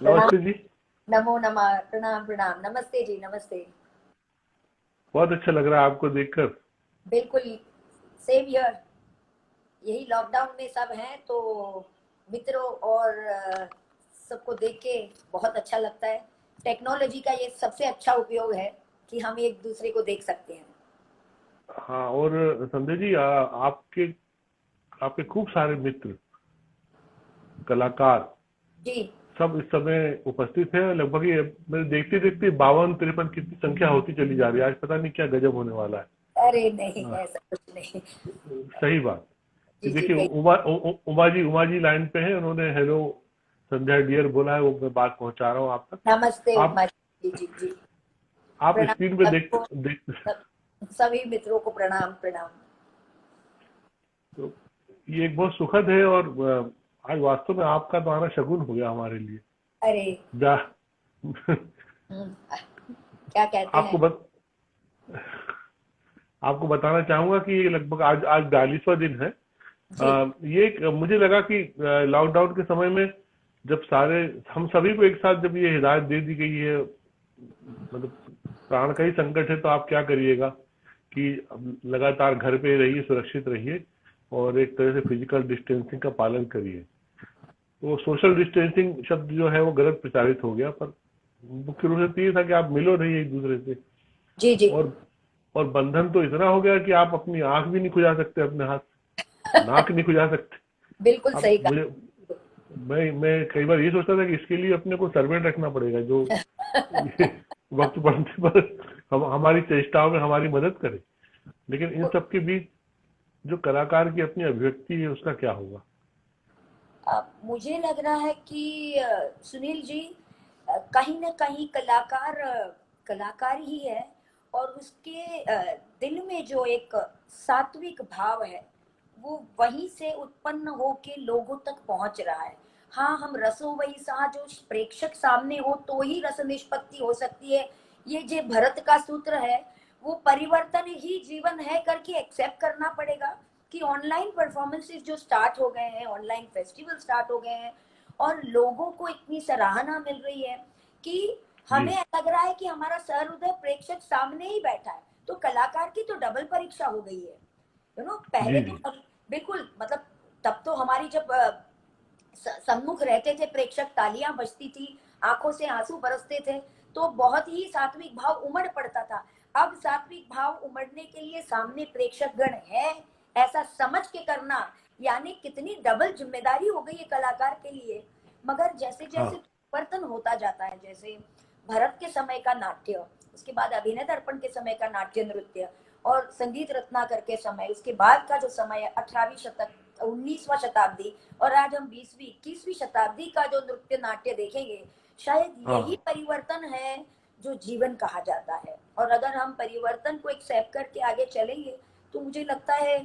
नमस्ते जी। नमो नमः। प्रणाम प्रणाम। नमस्ते जी, नमस्ते। बहुत अच्छा लग रहा है आपको देखकर। बिल्कुल। Same here. यही लॉकडाउन में सब हैं तो मित्रों और सबको देख के बहुत अच्छा लगता है। टेक्नोलॉजी का ये सबसे अच्छा उपयोग है कि हम एक दूसरे को देख सकते हैं। हाँ, और संजय जी, आपके आपके खूब सारे मित्र, कलाकार, जी। सब इस समय उपस्थित हैं। लगभग ये मेरे देखते देखते 52-53 कितनी संख्या होती चली जा रही है। आज पता नहीं क्या गजब होने वाला है। अरे नहीं, हाँ, ऐसा कुछ नहीं। सही बात। ये जी जी, देखिए, कही। उमा जी लाइन पे है। उन्होंने हेलो संध्या डियर बोला है, वो मैं बात पहुंचा रहा हूँ आप तक। नमस्ते आप उमा जी। जी जी जी। आप प्रणाम स्क्रीन पे सबको। देख सब, सभी मित्रों को प्रणाम प्रणाम। तो ये एक बहुत सुखद है, और आज वास्तव में आपका तो आना शगुन हो गया हमारे लिए। अरे। जा हम्म, क्या कहते हैं। आपको बत, आपको बताना चाहूंगा कि ये लगभग आज आज 42वां दिन है। जी ये मुझे लगा कि लॉकडाउन के समय में जब सारे हम सभी को एक साथ जब ये हिदायत दे दी गई है, मतलब प्राण का ही संकट है, तो आप क्या करिएगा कि अब लगातार घर पे रहिए, सुरक्षित रहिए, और एक तरह से फिजिकल डिस्टेंसिंग का पालन करिए। तो सोशल डिस्टेंसिंग शब्द जो है वो गलत प्रचारित हो गया, पर मुख्य रूप से तो ये था कि आप मिलो नहीं एक दूसरे से। जी जी। और और बंधन तो इतना हो गया कि आप अपनी आंख भी नहीं खुजा सकते, अपने हाथ, नाक नहीं खुजा सकते। बिल्कुल अब सही मुझे कहा। मैं कई बार ये सोचता था कि इसके लिए अपने को सर्वेंट रखना पड़ेगा, जो ये वक्त पड़ने पर हमारी चेष्टाओं में हमारी मदद करे। लेकिन इन सब के बीच जो कलाकार की अपनी अभिव्यक्ति है, उसका क्या होगा? मुझे लग रहा है कि सुनील जी, कहीं ना कहीं कलाकार कलाकार ही है। और उसके दिल में जो एक सात्विक भाव है वो वहीं से उत्पन्न होके लोगों तक पहुंच रहा है। हाँ, हम रसो वही सा, जो प्रेक्षक सामने हो तो ही रस निष्पत्ति हो सकती है। ये जो भरत का सूत्र है, वो परिवर्तन ही जीवन है करके एक्सेप्ट करना पड़ेगा कि ऑनलाइन परफॉर्मेंसेस जो स्टार्ट हो गए हैं, ऑनलाइन फेस्टिवल स्टार्ट हो गए हैं, और लोगों को इतनी सराहना मिल रही है कि जी। हमें लग रहा है कि हमारा सहृदय प्रेक्षक सामने ही बैठा है। तो कलाकार की तो डबल परीक्षा हो गई है। पहले जी। तो जी। बिल्कुल, मतलब तब तो हमारी जब सम्मुख रहते थे प्रेक्षक, तालियां बजती थी, आंखों से आंसू बरसते थे, तो बहुत ही सात्विक भाव उमड़ पड़ता था। अब सात्विक भाव उमड़ने के लिए सामने प्रेक्षक गण है ऐसा समझ के करना, यानी कितनी डबल जिम्मेदारी हो गई है कलाकार के लिए। मगर जैसे जैसे हाँ। परिवर्तन होता जाता है, जैसे भरत के समय का नाट्य, उसके बाद अभिनय दर्पण के समय का नाट्य नृत्य, और संगीत रत्नाकर के समय, उसके बाद का जो समय है 18वीं शतक, 19वां शताब्दी, और आज हम 20वीं 21वीं शताब्दी का जो नृत्य नाट्य देखेंगे, शायद यही हाँ। परिवर्तन है जो जीवन कहा जाता है। और अगर हम परिवर्तन को एक्सेप्ट करके आगे चलेंगे तो मुझे लगता है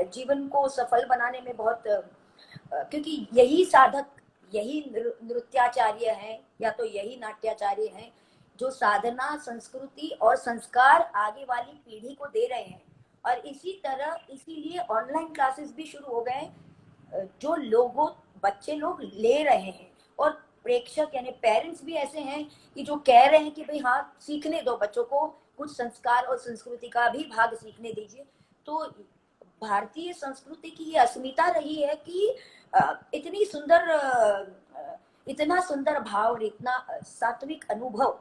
जीवन को सफल बनाने में बहुत क्योंकि यही साधक, यही नृत्याचार्य हैं या तो यही नाट्याचार्य हैं जो साधना, संस्कृति और संस्कार आगे वाली पीढ़ी को दे रहे हैं। और इसी तरह इसीलिए ऑनलाइन क्लासेस भी शुरू हो गए, जो लोगों, बच्चे लोग ले रहे हैं। और प्रेक्षक यानी पेरेंट्स भी ऐसे हैं कि जो कह रहे हैं कि भाई हाँ, सीखने दो बच्चों को, कुछ संस्कार और संस्कृति का भी भाग सीखने दीजिए। तो भारतीय संस्कृति की ये अस्मिता रही है कि इतनी सुंदर इतना सुंदर भाव और इतना सात्विक अनुभव।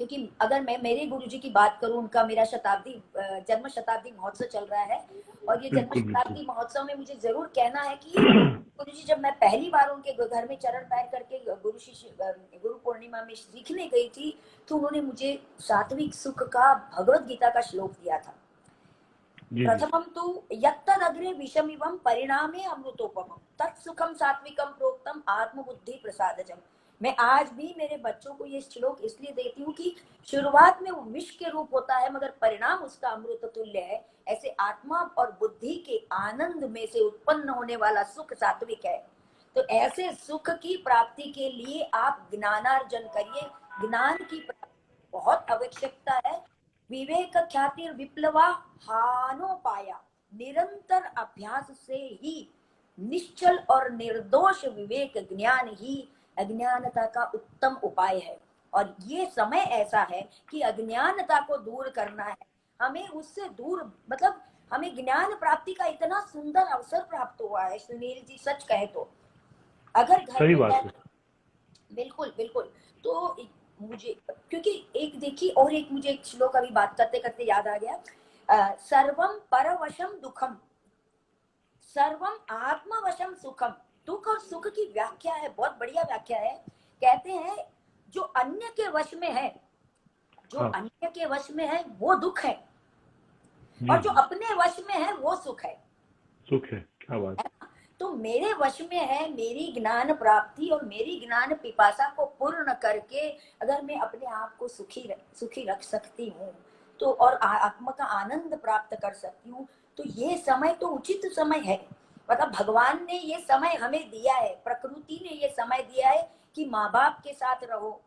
क्योंकि अगर मैं मेरे गुरुजी की बात करूं, उनका मेरा शताब्दी जन्म शताब्दी महोत्सव चल रहा है, और ये जन्म बिल्कुल बिल्कुल। शताब्दी महोत्सव में मुझे जरूर कहना है कि गुरुजी, जब मैं पहली बार उनके घर में चरण पैर करके गुरु शिष्य गुरु पूर्णिमा में सीखने गई थी, तो उन्होंने मुझे सात्विक सुख का भगवत गीता का श्लोक दिया था। जी। जी। प्रथमं तु यत्तदग्रे विषमिवं परिणामे अमृतोपमं तत्सुखम सात्विकम प्रोक्तम आत्मबुद्धि प्रसादजम। मैं आज भी मेरे बच्चों को ये श्लोक इसलिए देती हूँ कि शुरुआत में वो विष के रूप होता है मगर परिणाम उसका अमृत तुल्य है। ऐसे आत्मा और बुद्धि के आनंद में से उत्पन्न होने वाला सुख सात्विक है। तो ऐसे सुख की प्राप्ति के लिए आप ज्ञानार्जन करिए। ज्ञान की बहुत आवश्यकता है। विवेक ख्याति विप्लवा हानो पाया, निरंतर अभ्यास से ही निश्चल और निर्दोष विवेक ज्ञान ही अज्ञानता का उत्तम उपाय है। और ये समय ऐसा है कि अज्ञानता को दूर करना है, हमें उससे दूर, मतलब हमें ज्ञान प्राप्ति का इतना सुंदर अवसर प्राप्त हुआ है सुनील जी, सच कहे तो। अगर घर सही में बात है। बिल्कुल बिल्कुल। तो मुझे, क्योंकि एक देखिए, और एक मुझे एक श्लोक अभी बात करते करते याद आ गया, सर्वम परवशम दुखम, सर्वम आत्मवशम सुखम। दुख और सुख की व्याख्या है, बहुत बढ़िया व्याख्या है। कहते हैं जो अन्य के वश में है, जो हाँ अन्य के वश में है वो दुख है, जी और जो जी, अपने वश में है वो सुख है। सुख है, क्या बात। तो मेरे वश में है मेरी ज्ञान प्राप्ति और मेरी ज्ञान पिपासा को पूर्ण करके, अगर मैं अपने आप को सुखी रख सकती हूँ तो, और आत्मा का आनंद प्राप्त कर सकती हूँ, तो ये समय तो उचित समय है। मतलब भगवान ने ये समय हमें दिया है, प्रकृति ने ये समय दिया है कि माँ बाप के साथ रहो,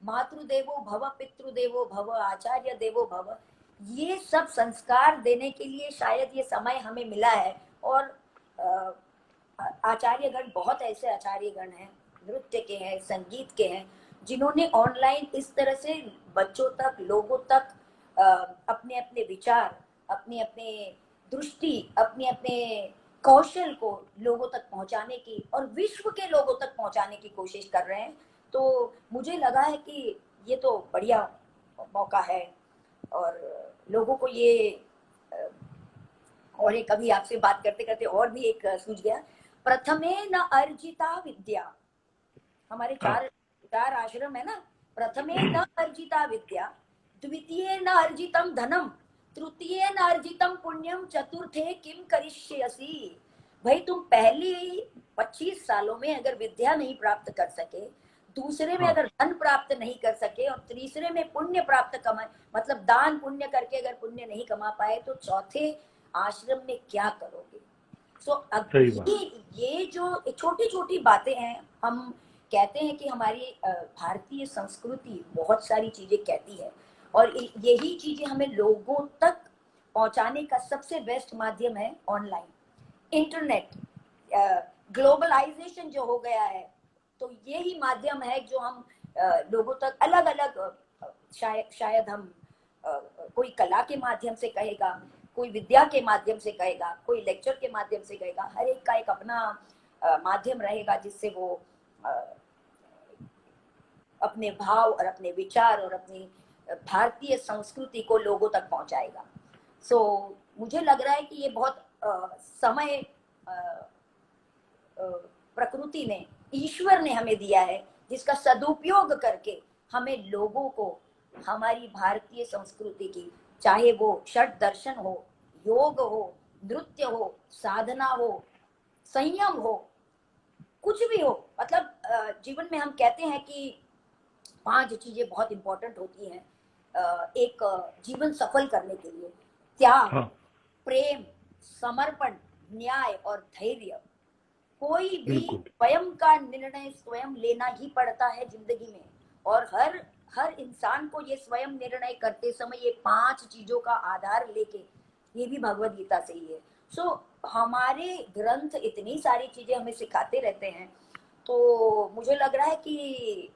मातृदेवो भव, पितृदेवो भव, आचार्य देवो भव, ये सब संस्कार देने के लिए शायद ये समय हमें मिला है। और आचार्यगण, बहुत ऐसे आचार्यगण हैं, नृत्य के हैं, संगीत के हैं, जिन्होंने ऑनलाइन इस तरह से बच्चों तक, लोगों तक अपने अपने विचार, अपने अपने दृष्टि, अपने अपने कौशल को लोगों तक पहुंचाने की और विश्व के लोगों तक पहुंचाने की कोशिश कर रहे हैं। तो मुझे लगा है कि ये तो बढ़िया मौका है, और लोगों को ये और एक, अभी आपसे बात करते करते और भी एक सूझ गया, प्रथमे न अर्जिता विद्या। हमारे हाँ चार चार आश्रम है ना। प्रथमे न अर्जिता विद्या, द्वितीय न अर्जितम धनम, तृतीय न अर्जितम पुण्यम, चतुर्थे किम करिष्यसि। भाई तुम पहली 25 सालों में अगर विद्या नहीं प्राप्त कर सके, दूसरे में हाँ, अगर धन प्राप्त नहीं कर सके, और तीसरे में पुण्य प्राप्त कमाए, मतलब दान पुण्य करके अगर पुण्य नहीं कमा पाए, तो चौथे आश्रम में क्या करोगे। सो अब सही बात। ये जो छोटी छोटी बातें हैं, हम कहते हैं कि हमारी भारतीय संस्कृति बहुत सारी चीजें कहती है, और यही चीजें हमें लोगों तक पहुंचाने का सबसे बेस्ट माध्यम है ऑनलाइन, इंटरनेट, ग्लोबलाइजेशन जो हो गया है। तो यही माध्यम है जो हम लोगों तक अलग अलग, शायद हम कोई कला के माध्यम से कहेगा, कोई विद्या के माध्यम से कहेगा, कोई लेक्चर के माध्यम से कहेगा, हर एक का एक अपना माध्यम रहेगा जिससे वो अपने भाव और अपने विचार और अपनी भारतीय संस्कृति को लोगों तक पहुंचाएगा। सो मुझे लग रहा है कि ये बहुत समय प्रकृति ने, ईश्वर ने हमें दिया है, जिसका सदुपयोग करके हमें लोगों को हमारी भारतीय संस्कृति की, चाहे वो षट दर्शन हो, योग हो, नृत्य हो, साधना हो, संयम हो, कुछ भी हो, मतलब जीवन में हम कहते हैं कि 5 चीजें बहुत इंपॉर्टेंट होती हैं एक जीवन सफल करने के लिए: त्याग, हाँ प्रेम, समर्पण, न्याय और धैर्य। कोई भी बिल्कुल। स्वयं का निर्णय स्वयं लेना ही पड़ता है जिंदगी में, और हर हर इंसान को ये स्वयं निर्णय करते समय ये 5 चीजों का आधार लेके, ये भी भगवत गीता से ही है। सो हमारे ग्रंथ इतनी सारी चीजें हमें सिखाते रहते हैं। तो मुझे लग रहा है कि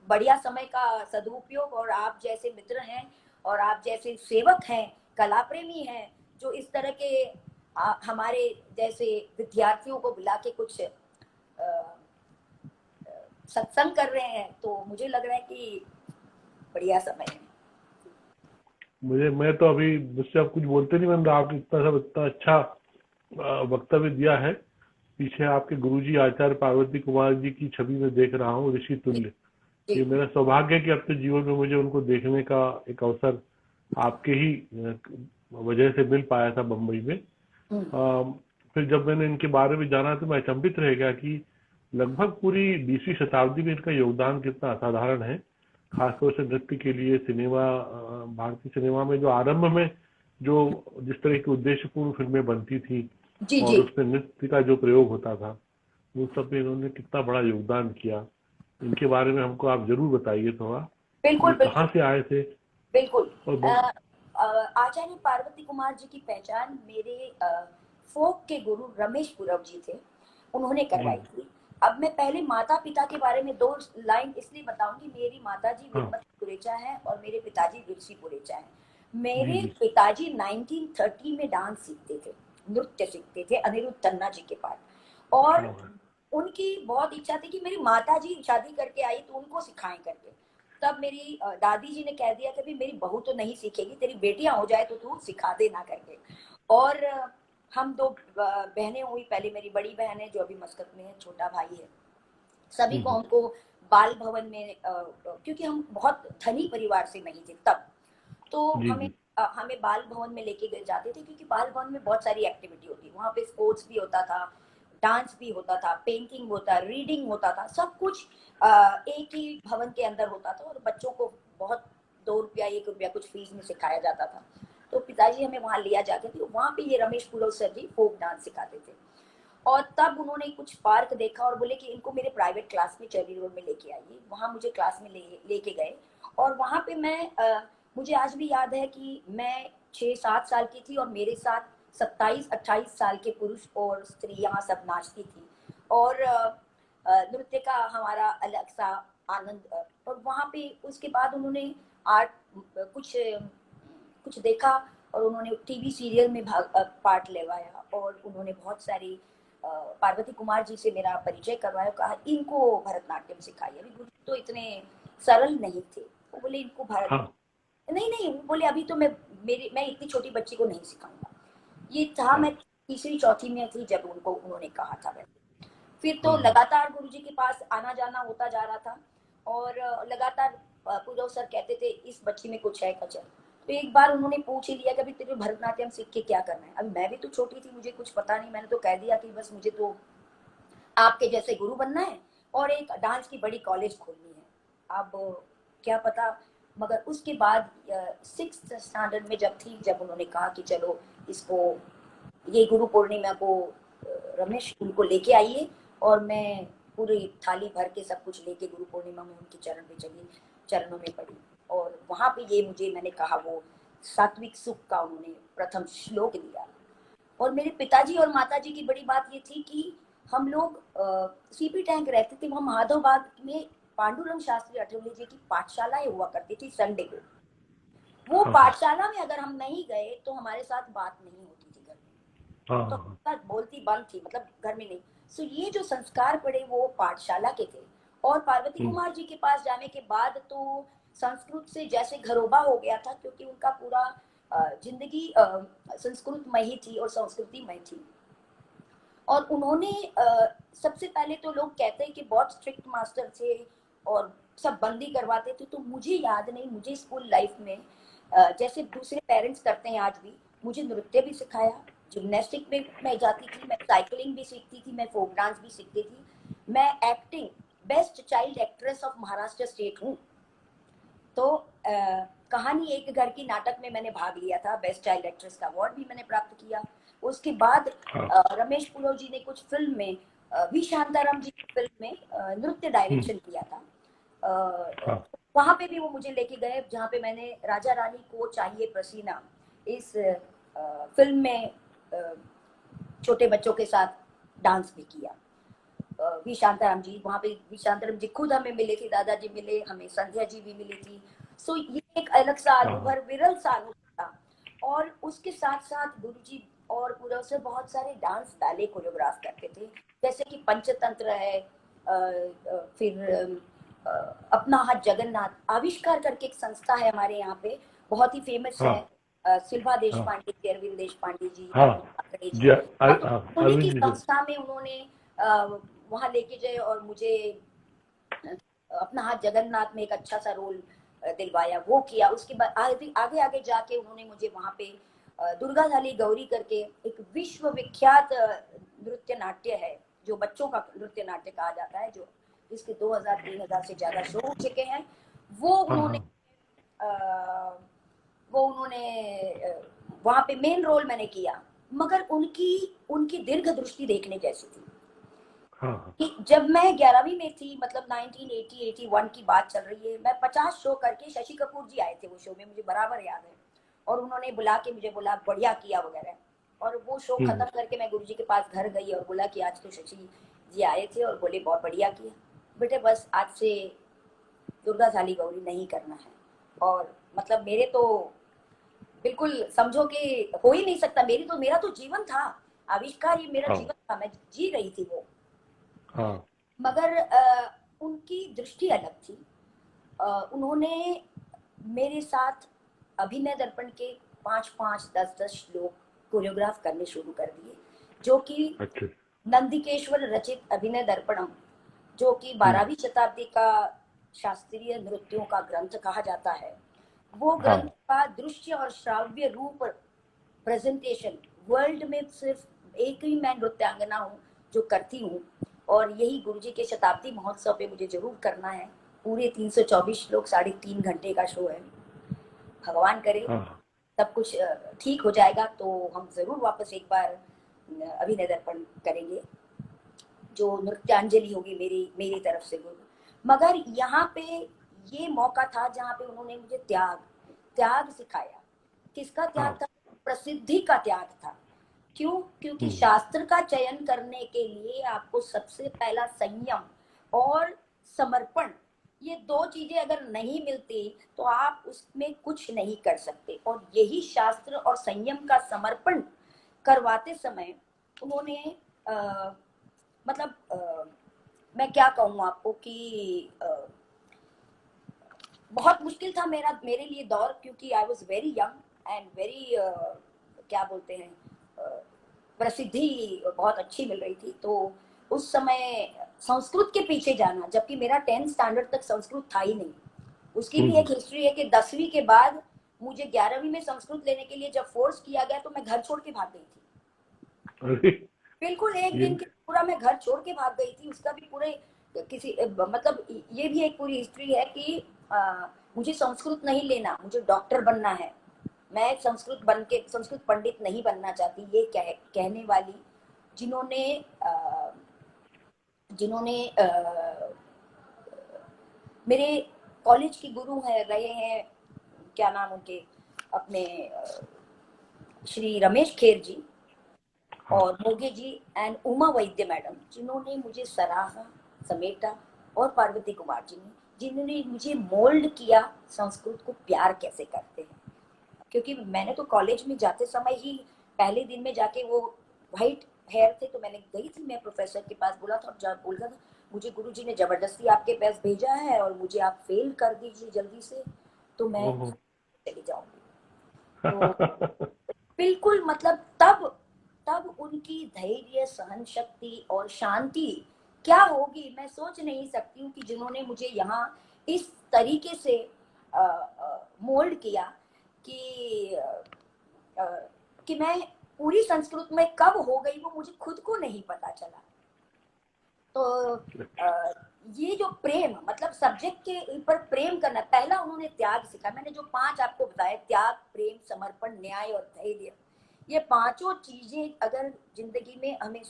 बढ़िया समय का सदुपयोग, और आप जैसे मित्र हैं और आप जैसे सेवक हैं, कला प्रेमी हैं, जो इस तरह के हमारे जैसे विद्यार्थियों को बुला के कुछ सत्संग कर रहे हैं, तो मुझे लग रहा है कि बढ़िया समय है। मैं तो अभी मुझसे आप कुछ बोलते नहीं बन रहा, आपने इतना सब इतना अच्छा वक्तव्य दिया है। पीछे आपके गुरुजी आचार्य पार्वती कुमार जी की छवि में देख रहा हूँ, ऋषि तुल्य। जी ये मेरा सौभाग्य है कि अपने जीवन में मुझे उनको देखने का एक अवसर आपके ही वजह से मिल पाया था बम्बई में। फिर जब मैंने इनके बारे में जाना तो मैं अचंभित रह गया कि लगभग पूरी 20वीं शताब्दी में इनका योगदान कितना असाधारण है। खासतौर से नृत्य के लिए सिनेमा, भारतीय सिनेमा में जो आरंभ में जो जिस तरह की उद्देश्यपूर्ण फिल्में बनती थी जी और जी, उसमें नृत्य का जो प्रयोग होता था, उन सब में इन्होंने कितना बड़ा योगदान किया। इनके बारे में हमको आप जरूर बताइए थोड़ा, बिल्कुल ये कहाँ बिल्कुल से आए थे। बिल्कुल। और आचार्य पार्वती कुमार जी की पहचान मेरे फोक के गुरु रमेश पुरव जी थे, उन्होंने जी करवाई थी। अब मैं पहले माता पिता के बारे में 2 लाइन इसलिए बताऊंगी। मेरी माताजी हाँ वीरमती पुरेचा है और मेरे पिताजी विरसी पुरेचा है। जी मेरे जी पिताजी 1930 में डांस सीखते थे, नृत्य सीखते थे अनिरुद्ध तन्ना जी के पास। और क्या बात। उनकी बहुत इच्छा थी कि मेरी माता जी शादी करके आई तो उनको सिखाएं करके। तब मेरी दादी जी ने कह दिया कि मेरी बहू तो नहीं सीखेगी, तेरी बेटियां हो जाए तो तू सिखा देना करके। और हम 2 बहनें हुई। पहले मेरी बड़ी बहन है जो अभी मस्कत में है, छोटा भाई है। सभी को हम्म, हमको बाल भवन में क्योंकि हम बहुत धनी परिवार से नहीं थे तब, तो जी हमें जी हमें बाल भवन में लेके गए जाते थे, क्योंकि बाल भवन में बहुत सारी एक्टिविटी होती है। वहाँ पे स्पोर्ट्स भी होता था, डांस भी होता था, पेंटिंग होता, रीडिंग होता था, सब कुछ एक ही भवन के अंदर होता था। और बच्चों को बहुत 2 रुपया 1 रुपया कुछ फीस में सिखाया जाता था। तो पिताजी हमें वहाँ लिया जाते थे। वहाँ पे ये रमेश पुलव सर जी फोक डांस सिखाते थे। और तब उन्होंने कुछ पार्क देखा और बोले कि इनको मेरे प्राइवेट क्लास में चेरी रोड में लेके आइए। वहाँ मुझे क्लास में लेके गए। और वहाँ पे मैं मुझे आज भी याद है कि मैं 6-7 साल की थी और मेरे साथ 27-28 साल के पुरुष और स्त्रियां सब नाचती थी। और नृत्य का हमारा अलग सा आनंद। और वहाँ पे उसके बाद उन्होंने आर्ट कुछ कुछ देखा और उन्होंने टीवी सीरियल में पार्ट लेवाया। और उन्होंने बहुत सारी पार्वती कुमार जी से मेरा परिचय करवाया। कहा इनको भरतनाट्यम सिखाइए। अभी गुरु तो इतने सरल नहीं थे। वो बोले इनको भारत हाँ नहीं नहीं, वो बोले अभी तो मैं इतनी छोटी बच्ची को नहीं सिखाऊंगा। ये था हाँ मैं तीसरी चौथी में थी जब उनको उन्होंने कहा था वैसे। फिर तो हाँ हाँ लगातार गुरुजी के पास आना जाना होता जा रहा था। और लगातार पूजो सर कहते थे इस बच्ची में कुछ है कचर। तो एक बार उन्होंने पूछ ही लिया कि अभी तेरे भरतनाट्यम सीख के क्या करना है। अब मैं भी तो छोटी थी, मुझे कुछ पता नहीं। मैंने तो कह दिया कि बस मुझे तो आपके जैसे गुरु बनना है और एक डांस की बड़ी कॉलेज खोलनी है। अब क्या पता। मगर उसके बाद 6th स्टैंडर्ड में जब थी, जब उन्होंने कहा कि चलो इसको ये गुरु पूर्णिमा को रमेश उनको लेके आइए। और मैं पूरी थाली भर के सब कुछ लेके गुरु पूर्णिमा में उनके चरण पे चली, चरणों में पड़ी। और वहां पे ये मुझे मैंने कहा वो सात्विक सुख का उन्होंने प्रथम श्लोक दिया। और मेरे पिताजी और माताजी की बड़ी बात ये थी कि हम लोग सीपी टैंक रहते थे वहाँ माधव बाग में। पांडुरंग शास्त्री अठवले जी की पाठशालाएं हुआ करती थी संडे को। वो हाँ हाँ पाठशाला में अगर हम नहीं गए तो हमारे साथ बात नहीं होती थी घर में। हाँ तो हाँ हमारे साथ बोलती बंद थी, मतलब घर में नहीं। सो ये जो संस्कार पड़े वो पाठशाला के थे। और पार्वती हम्म, कुमार जी के पास जाने के बाद तो संस्कृत से जैसे घरोबा हो गया था, क्योंकि उनका पूरा जिंदगी संस्कृत में ही थी और संस्कृति में थी। और उन्होंने सबसे पहले तो लोग कहते हैं कि बहुत स्ट्रिक्ट मास्टर थे और सब बंदी करवाते थे। तो मुझे याद नहीं, मुझे स्कूल लाइफ में जैसे दूसरे पेरेंट्स करते हैं आज भी, मुझे नृत्य भी सिखाया। जिम्नास्टिक में मैं जाती थी, मैं साइकिलिंग भी सीखती थी, मैं फोक डांस भी सीखती थी। मैं acting best child actress of Maharashtra state हूँ। तो कहानी एक घर की नाटक में मैंने भाग लिया था, बेस्ट चाइल्ड एक्ट्रेस का अवार्ड भी मैंने प्राप्त किया। उसके बाद हाँ रमेश पुलो जी ने कुछ फिल्म में वी शांताराम जी की फिल्म में नृत्य हम्म, डायरेक्शन किया था। हाँ वहां पे भी वो मुझे लेके गए, जहाँ पे मैंने राजा रानी को चाहिए पसीना इस फिल्म में छोटे बच्चों के साथ डांस भी किया। वी शांताराम जी वहाँ पे, वी शांताराम जी खुद हमें मिले थे, दादाजी मिले हमें, संध्या जी भी मिली थी। सो ये एक अलग सा हाँ अनुभव, विरल सा अनुभव था। और उसके साथ साथ गुरु जी और पूरा से बहुत सारे डांस बैले कोरियोग्राफ करते थे, जैसे कि पंचतंत्र है। फिर अपना हाथ जगन्नाथ आविष्कार करके एक संस्था है हमारे यहाँ पे, बहुत ही फेमस हाँ है। सिल्वा देश हाँ पांडे जी, अरविंद देश पांडे जी, हाँ अरविंद ठाकरे जी। जी हाँ, तो उन्हीं की अरविंद जी। संस्था में उन्होंने वहां लेके गए और मुझे अपना हाथ जगन्नाथ में एक अच्छा सा रोल दिलवाया, वो किया। उसके बाद आगे आगे आगे जाके उन्होंने मुझे वहां पे दुर्गा धाली गौरी करके एक विश्व विख्यात नृत्य नाट्य है, जो बच्चों का नृत्य नाट्य कहा जाता है, जो जिसके 2000-3000 से ज्यादा शो हो चुके हैं। वो हाँ उन्होंने हाँ अ, वो उन्होंने वहां पे मेन रोल मैंने किया। मगर उनकी उनकी दीर्घ दृष्टि देखने जैसी थी हाँ हाँ कि जब मैं 11वीं में थी, मतलब 1980-81 की बात चल रही है, मैं 50 शो करके, शशि कपूर जी आए थे वो शो में, मुझे बराबर याद है। और उन्होंने बुला के मुझे बोला बढ़िया किया वगैरह। और वो शो हम्म, खत्म करके मैं गुरुजी के पास घर गई और बोला कि आज तो शशि जी आए थे और बोले बहुत बढ़िया किया बेटे, बस आज से दुर्गा थाली गौरी नहीं करना है। और मतलब मेरे तो बिल्कुल समझो कि हो ही नहीं सकता, मेरा तो जीवन था, आविष्कार ये मेरा हाँ जीवन था, मैं जी रही थी वो। हाँ मगर उनकी दृष्टि अलग थी। उन्होंने मेरे साथ अभिनय दर्पण के 5-5, 10-10 लोग कोरियोग्राफ करने शुरू कर दिए, जो कि अच्छा। नंदिकेश्वर रचित अभिनय दर्पणम, जो कि हम्म। 12वीं शताब्दी का शास्त्रीय नृत्यों का ग्रंथ कहा जाता है। वो हाँ ग्रंथ का दृश्य और श्राव्य रूप प्रेजेंटेशन वर्ल्ड में सिर्फ एक ही मैं नृत्यांगना हूँ जो करती हूँ, और यही गुरुजी के शताब्दी महोत्सव पे मुझे जरूर करना है। पूरे 324 लोग, 3.5 घंटे का शो है। भगवान करे हाँ सब कुछ ठीक हो जाएगा तो हम जरूर वापस एक बार अभिनय दर्पण करेंगे, जो नृत्यांजलि होगी मेरी मेरी तरफ से गुरु। मगर यहाँ पे ये मौका था जहाँ पे उन्होंने मुझे त्याग त्याग सिखाया। किसका त्याग हाँ। था? प्रसिद्धि का त्याग था। क्यों? क्योंकि हम्म। शास्त्र का चयन करने के लिए आपको सबसे पहला संयम और समर्पण, ये दो चीजें अगर नहीं मिलती तो आप उसमें कुछ नहीं कर सकते। और यही शास्त्र और संयम का समर्पण करवाते समय उन्होंने मतलब मैं क्या कहूँ आपको कि बहुत मुश्किल था मेरे लिए दौर, क्योंकि I was very young and very क्या बोलते हैं, प्रसिद्धि बहुत अच्छी मिल रही थी। तो उस समय संस्कृत के पीछे जाना, जबकि मेरा 10th स्टैंडर्ड तक संस्कृत था ही नहीं। उसकी भी हम्म। एक हिस्ट्री है कि 10वीं के बाद मुझे 11वीं में संस्कृत लेने के लिए जब फोर्स किया गया तो मैं घर छोड़ के भाग गई थी। अरे बिल्कुल एक ये। दिन के पूरा मैं घर छोड़ के भाग गई थी। उसका भी पूरे किसी मतलब ये भी एक पूरी हिस्ट्री है कि मुझे संस्कृत नहीं लेना, मुझे डॉक्टर बनना है। मैं संस्कृत बन के संस्कृत पंडित नहीं बनना चाहती, ये कहने वाली जिन्होंने जिन्होंने मेरे कॉलेज की गुरु हैं रहे हैं, क्या नाम उनके, अपने श्री रमेश खेर जी हाँ और मोगे जी एंड उमा वैद्य मैडम, जिन्होंने मुझे सराहा, समेटा, और पार्वती कुमार जी ने जिन्होंने मुझे मोल्ड किया संस्कृत को प्यार कैसे करते हैं। क्योंकि मैंने तो कॉलेज में जाते समय ही पहले दिन में जाके वो वाइट हेयर थे तो मैंने गई थी, मैं प्रोफेसर के पास बोला था, जब बोल रहा था मुझे गुरुजी ने जबरदस्ती आपके पास भेजा है और मुझे आप फेल कर दीजिए जल्दी से तो मैं ओहो। चली जाऊंगी। तो बिल्कुल मतलब तब तब उनकी धैर्य, सहन शक्ति और शांति क्या होगी मैं सोच नहीं सकती हूँ, कि जिन्होंने मुझे यहाँ इस तरीके से मोल्ड किया कि अ, कि मैं पूरी संस्कृत में कब हो गई वो मुझे खुद को नहीं पता चला। तो अ, ये जो प्रेम मतलब सब्जेक्ट के ऊपर प्रेम करना, पहला उन्होंने त्याग सिखाया। मैंने जो 5 आपको बताया, त्याग, प्रेम, समर्पण, न्याय और धैर्य, ये पांचों चीजें अगर जिंदगी में हमें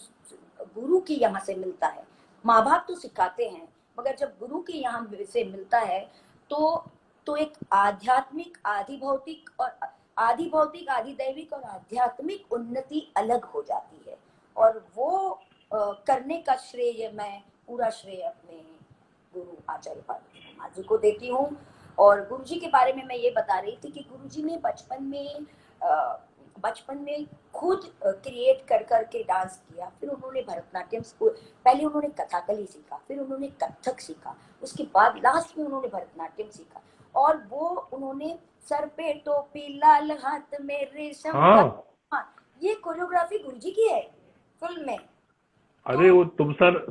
गुरु की यहाँ से मिलता है, माँ बाप तो सिखाते हैं, मगर जब गुरु की यहाँ से मिलता है तो एक आध्यात्मिक, आधि भौतिक और आधि दैविक और आध्यात्मिक उन्नति अलग हो जाती है। और वो करने का श्रेय मैं पूरा श्रेय अपने गुरु आचार्य पार्वती कुमार जी को देती हूँ। और गुरु जी के बारे में मैं ये बता रही थी कि गुरु जी ने बचपन में खुद क्रिएट कर करके डांस किया। फिर उन्होंने भरतनाट्यम स्कूल, पहले उन्होंने कथाकली सीखा, फिर उन्होंने कथक सीखा, उसके बाद लास्ट में उन्होंने भरतनाट्यम सीखा। और वो उन्होंने सर पे टोपी, लाल हाथ में रेशम का, हाँ। हाँ, ये कोरियोग्राफी गुरुजी की है फिल्म में। अरे तो वो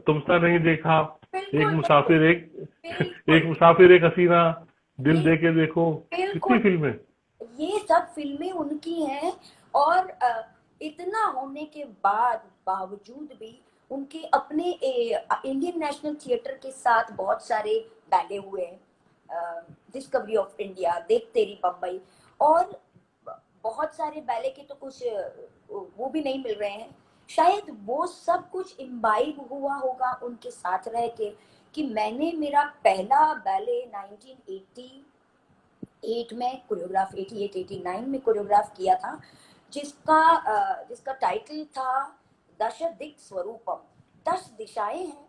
तुमसा नहीं देखा, एक बिल्कुल बिल्कुल मुसाफिर एक बिल्कुल मुसाफिर एक हसीना, दिल ये दे के देखो, कितनी बिल्कुल फिल्में। ये सब फिल्में उनकी हैं। और इतना होने के बावजूद भी उनके अपने इंडियन नेशनल थिएटर के साथ बहुत सारे बैले हुए हैं, डिस्कवरी ऑफ इंडिया, देख तेरी बम्बई, और बहुत सारे बैले के तो कुछ वो भी नहीं मिल रहे हैं। शायद वो सब कुछ इम्बाइब हुआ होगा उनके साथ रह के, कि मैंने मेरा पहला बैले 1988 में कोरियोग्राफ, 88-89 में कोरियोग्राफ किया था, जिसका टाइटल था दश दिक् स्वरूपम, 10 दिशाएं हैं।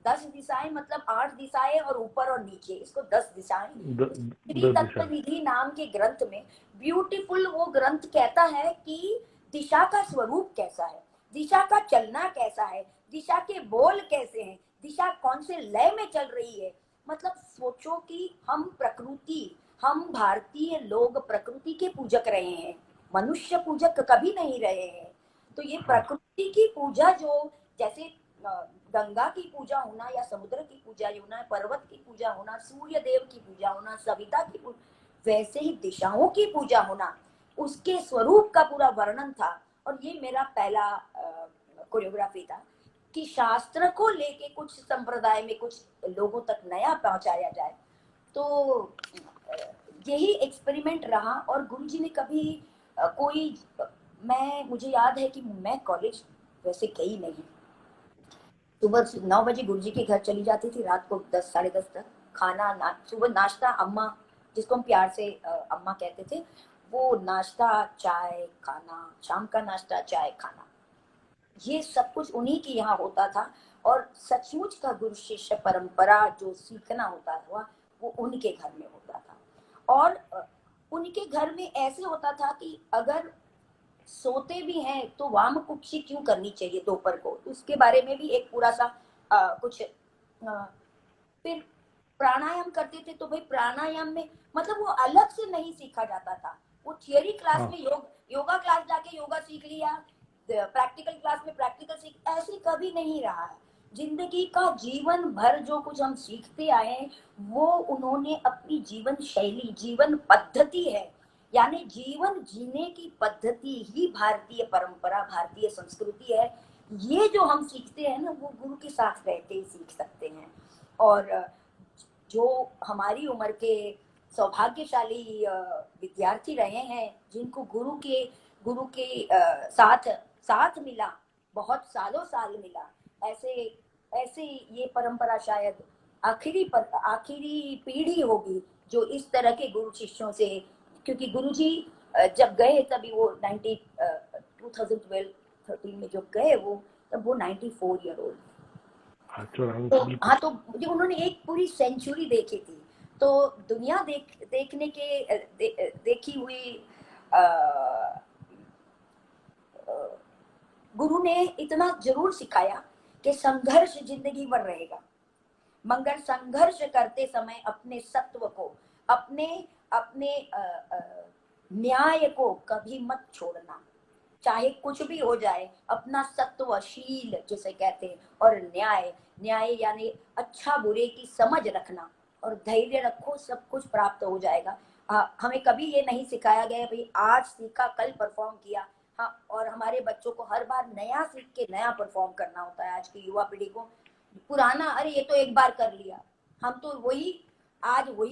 10 दिशाएं मतलब 8 दिशाएं और ऊपर और नीचे, इसको 10 दिशाएं। श्री 10 तत्व दिशा। निधि नाम के ग्रंथ में ब्यूटीफुल वो ग्रंथ कहता है कि दिशा का स्वरूप कैसा है, दिशा का चलना कैसा है, दिशा के बोल कैसे हैं, दिशा कौन से लय में चल रही है। मतलब सोचो कि हम भारतीय लोग प्रकृति के पूजक रहे हैं, मनुष्य पूजक कभी नहीं रहे हैं। तो ये हाँ प्रकृति की पूजा, जो जैसे गंगा की पूजा होना या समुद्र की पूजा होना, पर्वत की पूजा होना, सूर्य देव की पूजा होना, सविता की पूजा, वैसे ही दिशाओं की पूजा होना, उसके स्वरूप का पूरा वर्णन था। और ये मेरा पहला कोरियोग्राफी था कि शास्त्र को लेके कुछ संप्रदाय में कुछ लोगों तक नया पहुंचाया जाए। तो यही एक्सपेरिमेंट रहा। और गुरुजी ने कभी कोई, मुझे याद है कि मैं कॉलेज वैसे गई नहीं, सुबह 9 बजे गुरुजी के घर चली जाती थी, रात को 10 साढ़े 10 तक खाना सुबह नाश्ता, अम्मा जिसको हम प्यार से अम्मा कहते थे, वो नाश्ता चाय खाना, शाम का नाश्ता चाय खाना, ये सब कुछ उन्हीं के यहाँ होता था। और सचमुच का गुरु शिष्य परंपरा जो सीखना होता था वो उनके घर में होता था। और उनके घर में ऐसे होता था कि अगर सोते भी हैं तो वाम कुक्षी क्यों करनी चाहिए दोपहर को, उसके बारे में भी एक पूरा सा कुछ फिर प्राणायाम करते थे तो भाई प्राणायाम में मतलब वो अलग से नहीं सीखा जाता था। वो थियोरी क्लास हाँ में योगा क्लास जाके योगा सीख लिया, प्रैक्टिकल क्लास में प्रैक्टिकल सीख, ऐसे कभी नहीं रहा है। जिंदगी का जीवन भर जो कुछ हम सीखते आए वो उन्होंने अपनी जीवन शैली, जीवन पद्धति है, यानी जीवन जीने की पद्धति ही भारतीय परंपरा, भारतीय संस्कृति है। ये जो हम सीखते हैं ना वो गुरु के साथ रहते ही सीख सकते हैं। और जो हमारी उम्र के सौभाग्यशाली विद्यार्थी रहे हैं, जिनको गुरु के साथ साथ मिला, बहुत सालों साल मिला, ऐसे ऐसे ये परंपरा शायद आखिरी पीढ़ी होगी जो इस तरह के गुरु शिष्यों से, क्योंकि गुरुजी जब गए तभी वो 2012-13 में जब गए वो, तब वो 94 ईयर ओल्ड। हाँ 94 तो बिल्कुल। हाँ, तो जो उन्होंने एक पूरी सेंचुरी देखी थी, तो दुनिया देखने के देखी हुई गुरु ने इतना जरूर सिखाया कि संघर्ष जिंदगी भर रहेगा, मगर संघर्ष करते समय अपने सत्व को, अपने अपने न्याय को कभी मत छोड़ना, चाहे कुछ भी हो जाए। अपना सत्वशील जिसे कहते हैं, और न्याय यानी अच्छा बुरे की समझ रखना, और धैर्य रखो, सब कुछ प्राप्त हो जाएगा। हमें कभी ये नहीं सिखाया गया भाई आज सीखा कल परफॉर्म किया। हाँ, और हमारे बच्चों को हर बार नया सीख के नया परफॉर्म करना होता है। आज की युवा पीढ़ी को पुराना, अरे ये तो एक बार कर लिया, हम तो वही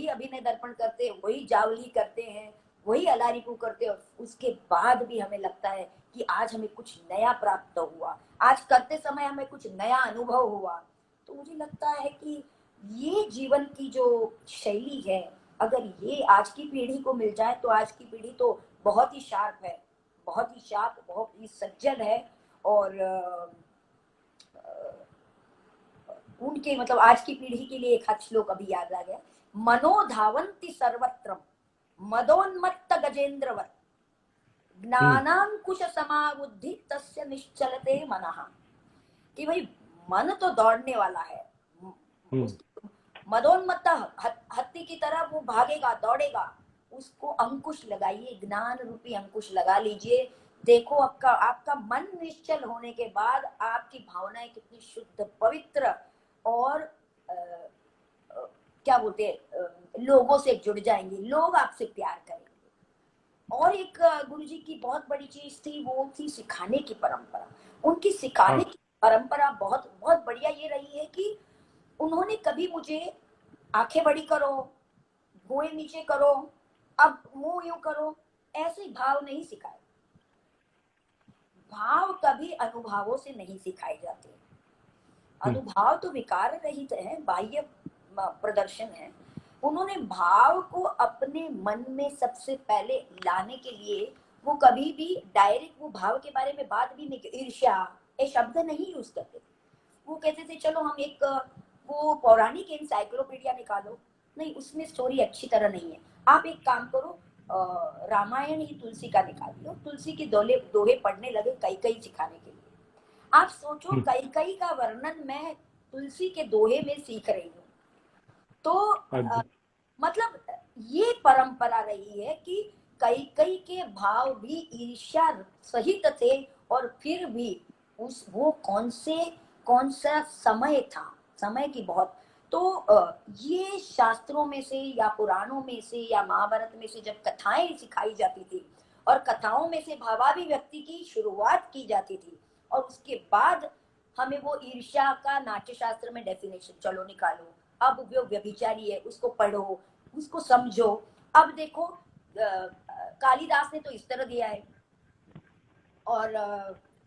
अभिनय दर्पण करते हैं, वही जावली करते हैं, वही अलारिपू करते हैं, उसके बाद भी हमें लगता है कि आज हमें कुछ नया प्राप्त हुआ, आज करते समय हमें कुछ नया अनुभव हुआ। तो मुझे लगता है कि ये जीवन की जो शैली है, अगर ये आज की पीढ़ी को मिल जाए तो आज की पीढ़ी तो बहुत ही शार्प है, बहुत ही शार्प, बहुत ही सज्जन है। और उनके मतलब आज की पीढ़ी के लिए एक श्लोक अभी याद आ गया, मनोधावंति सर्वत्र मदोन्मत्त गजेंद्रवत ज्ञानांकुश समाबुद्धि तस्य निश्चलते मनः। कि भाई मन तो दौड़ने वाला है, मदोन्मत्त हत्ती की तरह वो भागेगा दौड़ेगा, उसको अंकुश लगाइए, ज्ञान रूपी अंकुश लगा लीजिए। देखो आपका मन निश्चल होने के बाद आपकी भावनाएं कितनी शुद्ध पवित्र और क्या बोलते हैं, लोगों से जुड़ जाएंगी, लोग आपसे प्यार करेंगे। और एक गुरुजी की बहुत बड़ी चीज थी, वो थी सिखाने की परंपरा। उनकी सिखाने की परंपरा बहुत बहुत बढ़िया ये रही है कि उन्होंने कभी मुझे आंखें बड़ी करो, भुएं नीचे करो, अब मुंह यूं करो, ऐसे भाव नहीं सिखाए। भाव कभी अनुभवों से नहीं सिखाए जाते। अनुभव तो विकार रहित है, बाह्य प्रदर्शन है। उन्होंने भाव को अपने मन में सबसे पहले लाने के लिए वो कभी भी डायरेक्ट वो भाव के बारे में बात भी नहीं की, ईर्ष्या ये शब्द नहीं यूज करते, वो कहते थे चलो हम एक वो पौराणिक एनसाइक्लोपीडिया निकालो, नहीं उसमें स्टोरी अच्छी तरह नहीं है, आप एक काम करो रामायण ही तुलसी का निकाल लो, तुलसी के दोहे पढ़ने लगे कई कई सिखाने के लिए। आप सोचो कई कई का वर्णन मैं तुलसी के दोहे में सीख रही हूँ। तो मतलब ये परंपरा रही है कि कई कई के भाव भी ईर्ष्या सहित थे, और फिर भी उस वो कौन सा समय था, समय की बहुत। तो ये शास्त्रों में से या पुराणों में से या महाभारत में से जब कथाएं सिखाई जाती थी और कथाओं में से भावाभिव्यक्ति की शुरुआत की जाती थी, और उसके बाद हमें वो ईर्ष्या का नाट्य शास्त्र में डेफिनेशन चलो निकालो, अब वो व्यभिचारी है उसको पढ़ो उसको समझो। अब देखो कालिदास ने तो इस तरह दिया है, और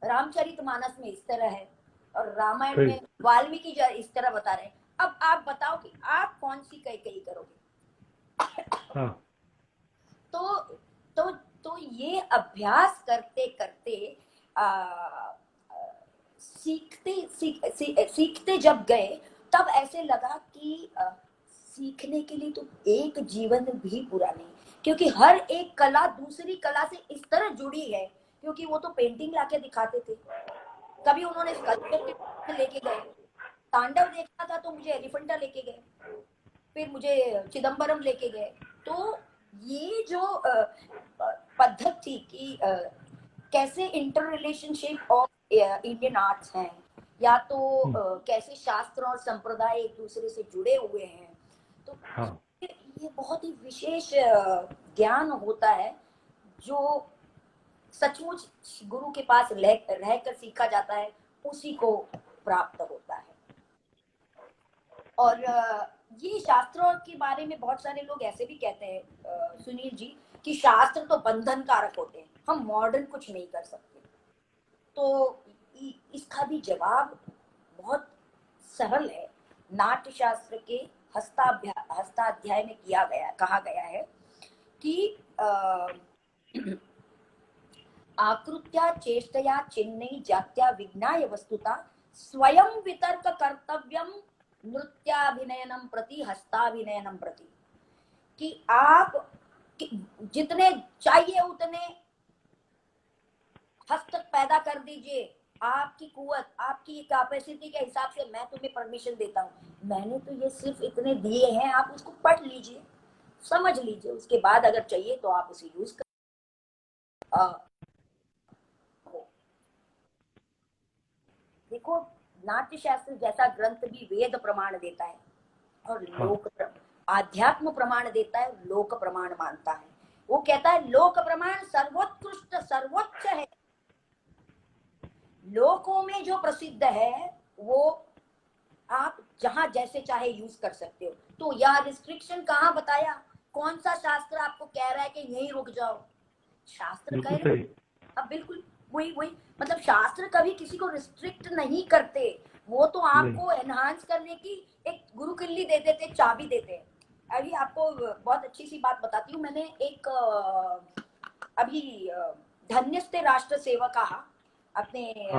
रामचरितमानस में इस तरह है, और रामायण में वाल्मीकि इस तरह बता रहे हैं। अब आप बताओ कि आप कौन सी कई कई करोगे। हाँ। तो ये अभ्यास करते करते सीखते जब गए तब ऐसे लगा कि सीखने के लिए तो एक जीवन भी पूरा नहीं, क्योंकि हर एक कला दूसरी कला से इस तरह जुड़ी है। क्योंकि वो तो पेंटिंग लाके दिखाते थे, कभी उन्होंने स्कल्पचर लेके गए, तांडव देखना था तो मुझे एलिफेंटा लेके गए, फिर मुझे चिदम्बरम लेके गए। तो ये जो पद्धति थी कि कैसे inter relationship of Indian arts हैं, या तो कैसे शास्त्र और संप्रदाय एक दूसरे से जुड़े हुए हैं, तो हाँ। ये बहुत ही विशेष ज्ञान होता है जो सचमुच गुरु के पास रहकर सीखा जाता है, उसी को प्राप्त होता है। और ये शास्त्रों के बारे में बहुत सारे लोग ऐसे भी कहते हैं सुनील जी कि शास्त्र तो बंधन कारक होते हैं, हम मॉडर्न कुछ नहीं कर सकते। तो इसका भी जवाब बहुत सरल है। नाट्य शास्त्र के हस्ताध्याय में कहा गया है कि आकृत्या चेष्टया चिन्है जात्या विज्ञाय वस्तुता स्वयं वितर्क कर्तव्यम नृत्याभिनयनम प्रति हस्ताभिनयनम प्रति, कि आप जितने चाहिए उतने हस्त पैदा कर दीजिए, आपकी कुवत आपकी कैपेसिटी के हिसाब से मैं तुम्हें परमिशन देता हूँ, मैंने तो ये सिर्फ इतने दिए हैं, आप उसको पढ़ लीजिए समझ लीजिए, उसके बाद अगर चाहिए तो आप उसे यूज कर। देखो नाट्य शास्त्र जैसा ग्रंथ भी वेद प्रमाण देता है और लोक आध्यात्म प्रमाण देता है, लोक प्रमाण मानता है। वो कहता है लोक प्रमाण सर्वोत्कृष्ट सर्वोच्च है, लोकों में जो प्रसिद्ध है वो आप जहां जैसे चाहे यूज कर सकते हो। तो यह रिस्ट्रिक्शन कहाँ बताया, कौन सा शास्त्र आपको कह रहा है कि यहीं रुक जाओ, शास्त्र कह रहे अब बिल्कुल वही मतलब शास्त्र कभी किसी को रिस्ट्रिक्ट नहीं करते, वो तो आपको एनहांस करने की एक गुरु किल्ली दे देते, चाबी देते। अभी आपको बहुत अच्छी सी बात बताती हूँ, मैंने एक अभी धन्यस्ते राष्ट्र सेवा कहा, अपने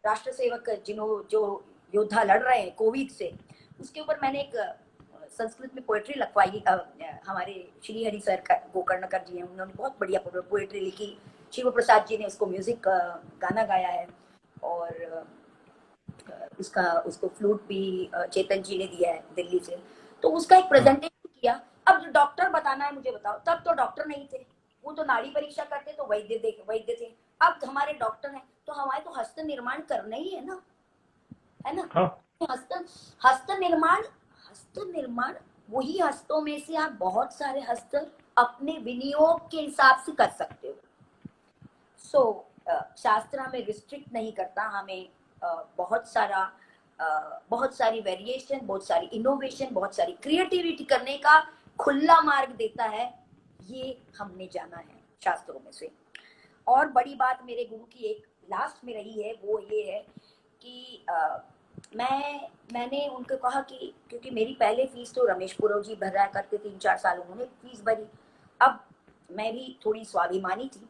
राष्ट्र सेवक जो योद्धा लड़ रहे हैं कोविड से, उसके ऊपर मैंने एक संस्कृत में पोएट्री लिखवाई। हमारे श्री हरि सर गोकर्णकर जी हैं, उन्होंने बहुत बढ़िया पोएट्री लिखी, शिव प्रसाद जी ने उसको म्यूजिक गाना गाया है, और उसको फ्लूट भी चेतन जी ने दिया है दिल्ली से। तो उसका एक प्रेजेंटेशन किया। अब जो डॉक्टर बताना है मुझे बताओ, तब तो डॉक्टर नहीं थे, वो तो नाड़ी परीक्षा करते तो वैद्य थे। अब हमारे डॉक्टर हैं तो हमारे तो हस्त निर्माण करना ही है ना, है ना। हाँ। हस्त निर्माण वही हस्तों में से आप बहुत सारे हस्त अपने विनियोग के हिसाब से कर सकते हो। शास्त्र हमें रिस्ट्रिक्ट नहीं करता, हमें बहुत सारी वेरिएशन, बहुत सारी इनोवेशन, बहुत सारी क्रिएटिविटी करने का खुला मार्ग देता है, ये हमने जाना है शास्त्रों में से। और बड़ी बात मेरे गुरु की एक लास्ट में रही है, वो ये है कि मैंने उनको कहा कि क्योंकि मेरी पहले फीस तो रमेश पुरोह जी भरा करते, 3-4 साल उन्होंने फीस भरी, अब मैं भी थोड़ी स्वाभिमानी थी,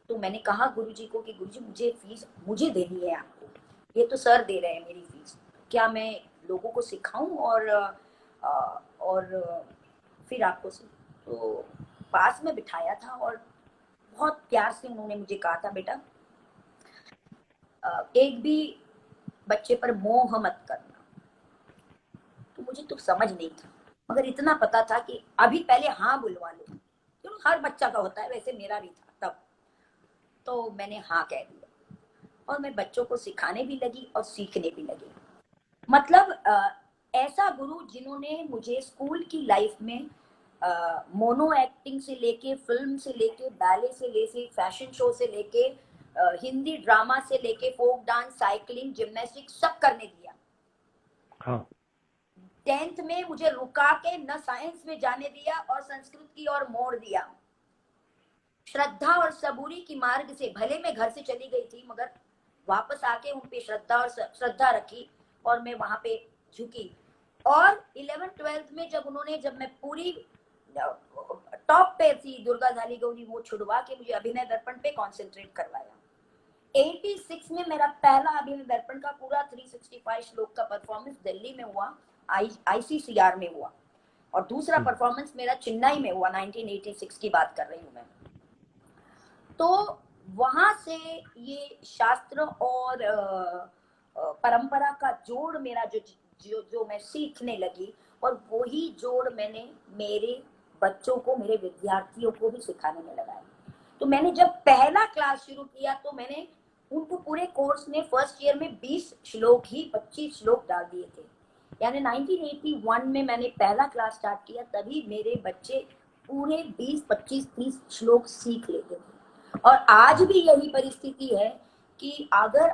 तो मैंने कहा गुरुजी को कि गुरुजी मुझे फीस मुझे देनी है आपको, ये तो सर दे रहे हैं मेरी फीस, क्या मैं लोगों को सिखाऊं और फिर आपको तो पास में बिठाया था और बहुत प्यार से उन्होंने मुझे कहा था, बेटा एक भी बच्चे पर मोह मत करना। तो मुझे तो समझ नहीं था, मगर इतना पता था कि अभी पहले हाँ बुलवा लो, क्यों हर बच्चा का होता है, वैसे मेरा भी था तब। तो मैंने हाँ कह दिया और मैं बच्चों को सिखाने भी लगी और सीखने भी लगी। मतलब ऐसा गुरु जिन्होंने मुझे स्कूल की लाइफ में मोनो एक्टिंग से लेके, फिल्म से लेके, बैले से लेके, फैशन शो से लेके, हिंदी ड्रामा से लेके, फोक डांस, साइकिलिंग, जिम्नास्टिक सब करने दिया। हाँ 10th में मुझे रुका के न साइंस में जाने दिया और संस्कृत की ओर मोड़ दिया। श्रद्धा और सबूरी की मार्ग से भले मैं घर से चली गई थी, मगर वापस आके उन पे श्रद्धा रखी और मैं वहां पे झुकी। और 11th-12th में जब मैं पूरी टॉप पे थी, दुर्गा धाली गौरी वो छुड़वा के मुझे अभिनय दर्पण पे कंसंट्रेट करवाया। 86 में मेरा पहला अभिनय दर्पण का पूरा 365 श्लोक का परफॉर्मेंस दिल्ली में हुआ, ICCR में हुआ। और दूसरा परफॉर्मेंस मेरा चेन्नई में हुआ, 1986 की बात कर रही हूँ मैं। तो वहां से ये शास्त्र और परंपरा का जोड़ मेरा जो मैं सीखने लगी, और वही जोड़ मैंने मेरे बच्चों को, मेरे विद्यार्थियों को भी सिखाने में लगाया। तो मैंने जब पहला क्लास शुरू किया तो मैंने उनको पूरे कोर्स में फर्स्ट ईयर में 20 श्लोक ही 25 श्लोक डाल दिए थे। यानी 1981 में मैंने पहला क्लास स्टार्ट किया, तभी मेरे बच्चे पूरे 20, 25, 30 श्लोक सीख लेते थे। और आज भी यही परिस्थिति है कि अगर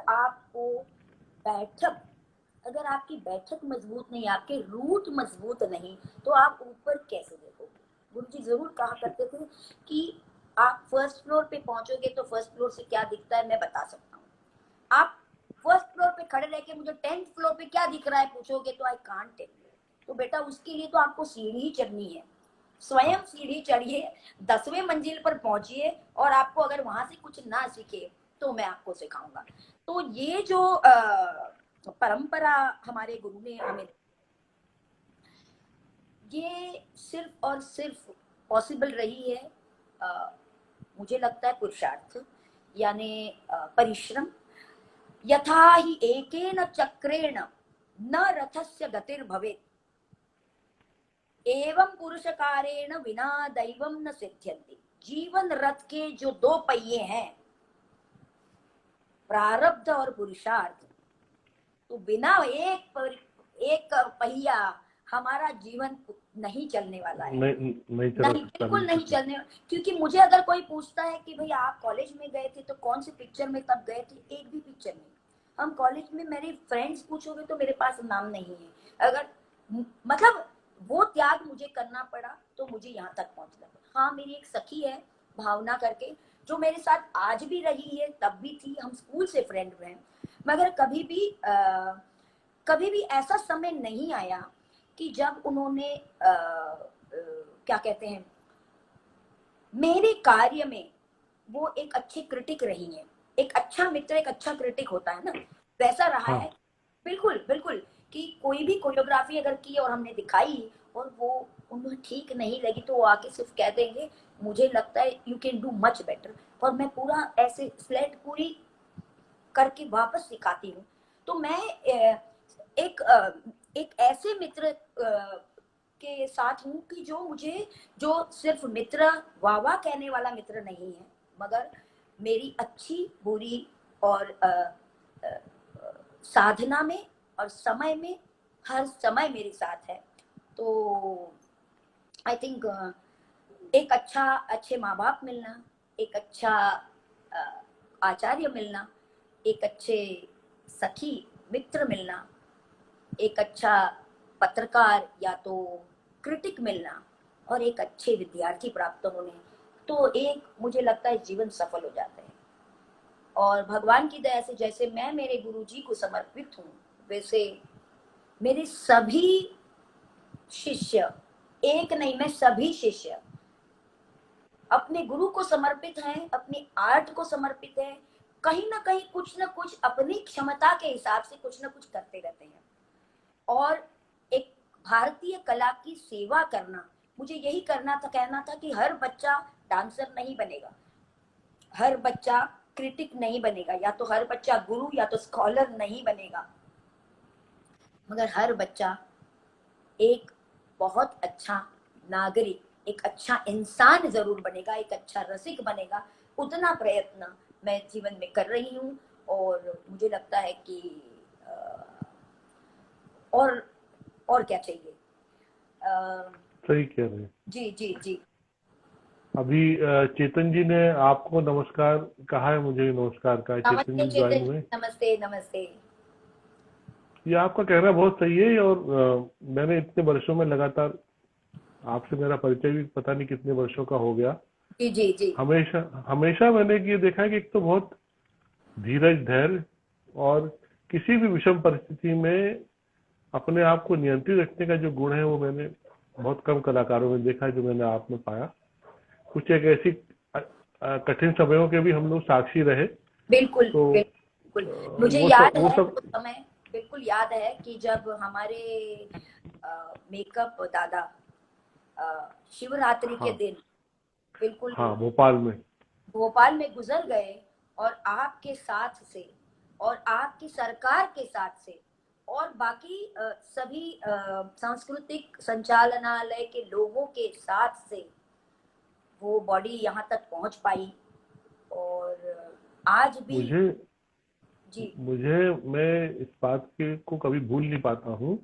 आपकी बैठक मजबूत नहीं, आपके रूट मजबूत नहीं, तो आप ऊपर कैसे देखोगे। गुरुजी जरूर कहा करते थे कि आप फर्स्ट फ्लोर पे पहुंचोगे तो फर्स्ट फ्लोर से क्या दिखता है मैं बता सकता हूँ, आप फर्स्ट फ्लोर पे खड़े रह के मुझे 10th फ्लोर पे क्या दिख रहा है पूछोगे तो आई कांट टेल यू। तो बेटा उसके लिए तो आपको सीढ़ी चढ़नी है, स्वयं सीढ़ी चढ़िए, 10वें मंजिल पर पहुंचिए, और आपको अगर वहां से कुछ ना सीखे तो मैं आपको सिखाऊंगा। तो ये जो परंपरा हमारे गुरु ने हमें, ये सिर्फ और सिर्फ पॉसिबल रही है मुझे लगता है पुरुषार्थ, यानी परिश्रम। यथा ही एकेन चक्रेण न रथस्य गतिर्भवेत्, एवं पुरुषकारेण विना दैवम न सिद्ध्यन्ति। जीवन रथ के जो 2 पहिए हैं, प्रारब्ध और पुरुषार्थ, तो बिना एक पहिया हमारा जीवन नहीं चलने वाला है। नहीं बिल्कुल नहीं चलने। क्योंकि मुझे अगर कोई पूछता है कि भाई आप कॉलेज में गए थे तो कौन सी पिक्चर में तब गए थे, एक भी पिक्चर नहीं। हम कॉलेज में, मेरे फ्रेंड्स पूछोगे तो मेरे पास नाम नहीं है। अगर मतलब वो त्याग मुझे करना पड़ा तो मुझे यहाँ तक पहुंचना पड़ा। हाँ, मेरी एक सखी है भावना करके, जो मेरे साथ आज भी रही है, तब भी थी, हम स्कूल से फ्रेंड रहे, मगर कभी भी ऐसा समय नहीं आया कि जब उन्होंने क्या कहते हैं, मेरे कार्य में वो एक अच्छी क्रिटिक रही है। एक अच्छा मित्र एक अच्छा क्रिटिक होता है ना, वैसा रहा है। बिल्कुल बिल्कुल, कि कोई भी कोरियोग्राफी अगर की और हमने दिखाई और वो उन्हें ठीक नहीं लगी तो वो आके सिर्फ कह देंगे मुझे लगता है you can do much better, और मैं पूरा ऐसे स्लेट पूरी करके वापस सिखाती हूँ। तो मैं एक ऐसे मित्र के साथ हूँ कि जो सिर्फ मित्र, वाह कहने वाला मित्र नहीं है, मगर मेरी अच्छी बुरी और साधना में और समय में हर समय मेरे साथ है। तो आई थिंक एक अच्छे माँ बाप मिलना, एक अच्छा आचार्य मिलना, एक अच्छे सखी मित्र मिलना, एक अच्छा पत्रकार या तो क्रिटिक मिलना, और एक अच्छे विद्यार्थी प्राप्त होने, तो एक मुझे लगता है जीवन सफल हो जाता है। और भगवान की दया से जैसे मैं मेरे गुरुजी को समर्पित हूँ, वैसे मेरे सभी शिष्य, एक नहीं मैं सभी शिष्य अपने गुरु को समर्पित हैं, अपनी आर्ट को समर्पित है, कहीं ना कहीं कुछ ना कुछ अपनी क्षमता के हिसाब से कुछ ना कुछ करते रहते हैं। और एक भारतीय कला की सेवा करना, मुझे यही कहना था कि हर बच्चा डांसर नहीं बनेगा, हर बच्चा क्रिटिक नहीं बनेगा, या तो हर बच्चा गुरु या तो स्कॉलर नहीं बनेगा, मगर हर बच्चा एक बहुत अच्छा नागरिक, एक अच्छा इंसान जरूर बनेगा, एक अच्छा रसिक बनेगा। उतना प्रयत्न मैं जीवन में कर रही हूँ। और मुझे लगता है कि और और क्या चाहिए। सही कह रहे हैं। जी जी जी। अभी चेतन जी ने आपको नमस्कार कहा है, मुझे भी नमस्कार कहा है। चेतन नमस्ते जी ज्वाइन चेतन जी, हुए। नमस्ते नमस्ते। ये आपका कहना बहुत सही है। और मैंने इतने वर्षों में लगातार, आपसे मेरा परिचय भी पता नहीं कितने वर्षों का हो गया, जी जी जी। हमेशा हमेशा मैंने ये देखा है कि एक तो बहुत धीरज, धैर्य और किसी भी विषम परिस्थिति में अपने आप को नियंत्रित रखने का जो गुण है वो मैंने बहुत कम कलाकारों में देखा है, जो मैंने आप में पाया। कुछ एक ऐसी कठिन समयों के भी हम लोग साक्षी रहे। बिल्कुल तो बिल्कुल। मुझे वो सब याद वो है सब वो समय, बिल्कुल याद है कि जब हमारे मेकअप दादा शिवरात्रि के हाँ दिन बिल्कुल हाँ, भोपाल में। भोपाल में गुजर गए, और आपके साथ से और आपकी सरकार के साथ से और बाकी सभी सांस्कृतिक संचालनालय के लोगों के साथ से वो बॉडी यहाँ तक पहुंच पाई। और आज भी। मुझे जी मुझे मैं इस बात के को कभी भूल नहीं पाता हूँ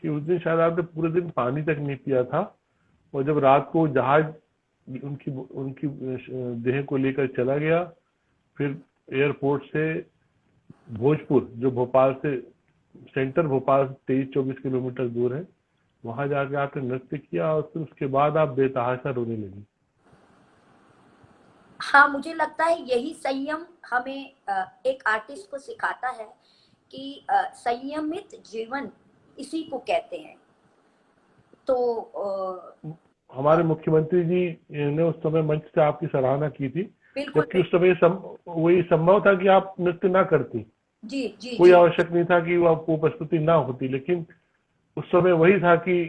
कि उस दिन शायद आपने पूरे दिन पानी तक नहीं पिया था। और जब रात को जहाज उनकी उनकी देह को लेकर चला गया, फिर एयरपोर्ट से भोजपुर, जो भोपाल से सेंटर भोपाल से 23-24 किलोमीटर दूर है, वहां जाके आपने नृत्य किया और फिर उसके बाद आप बेतहाशा रोने लगी। हाँ, मुझे लगता है यही संयम हमें एक आर्टिस्ट को सिखाता है कि संयमित जीवन इसी को कहते हैं। तो हमारे मुख्यमंत्री जी ने उस समय मंच से आपकी सराहना की थी, बिल्कुल जबकि उस बिल्कुल। समय वही संभव था कि आप नृत्य ना करती। जी जी कोई जी। आवश्यक नहीं था कि वो प्रस्तुति ना होती, लेकिन उस समय वही था कि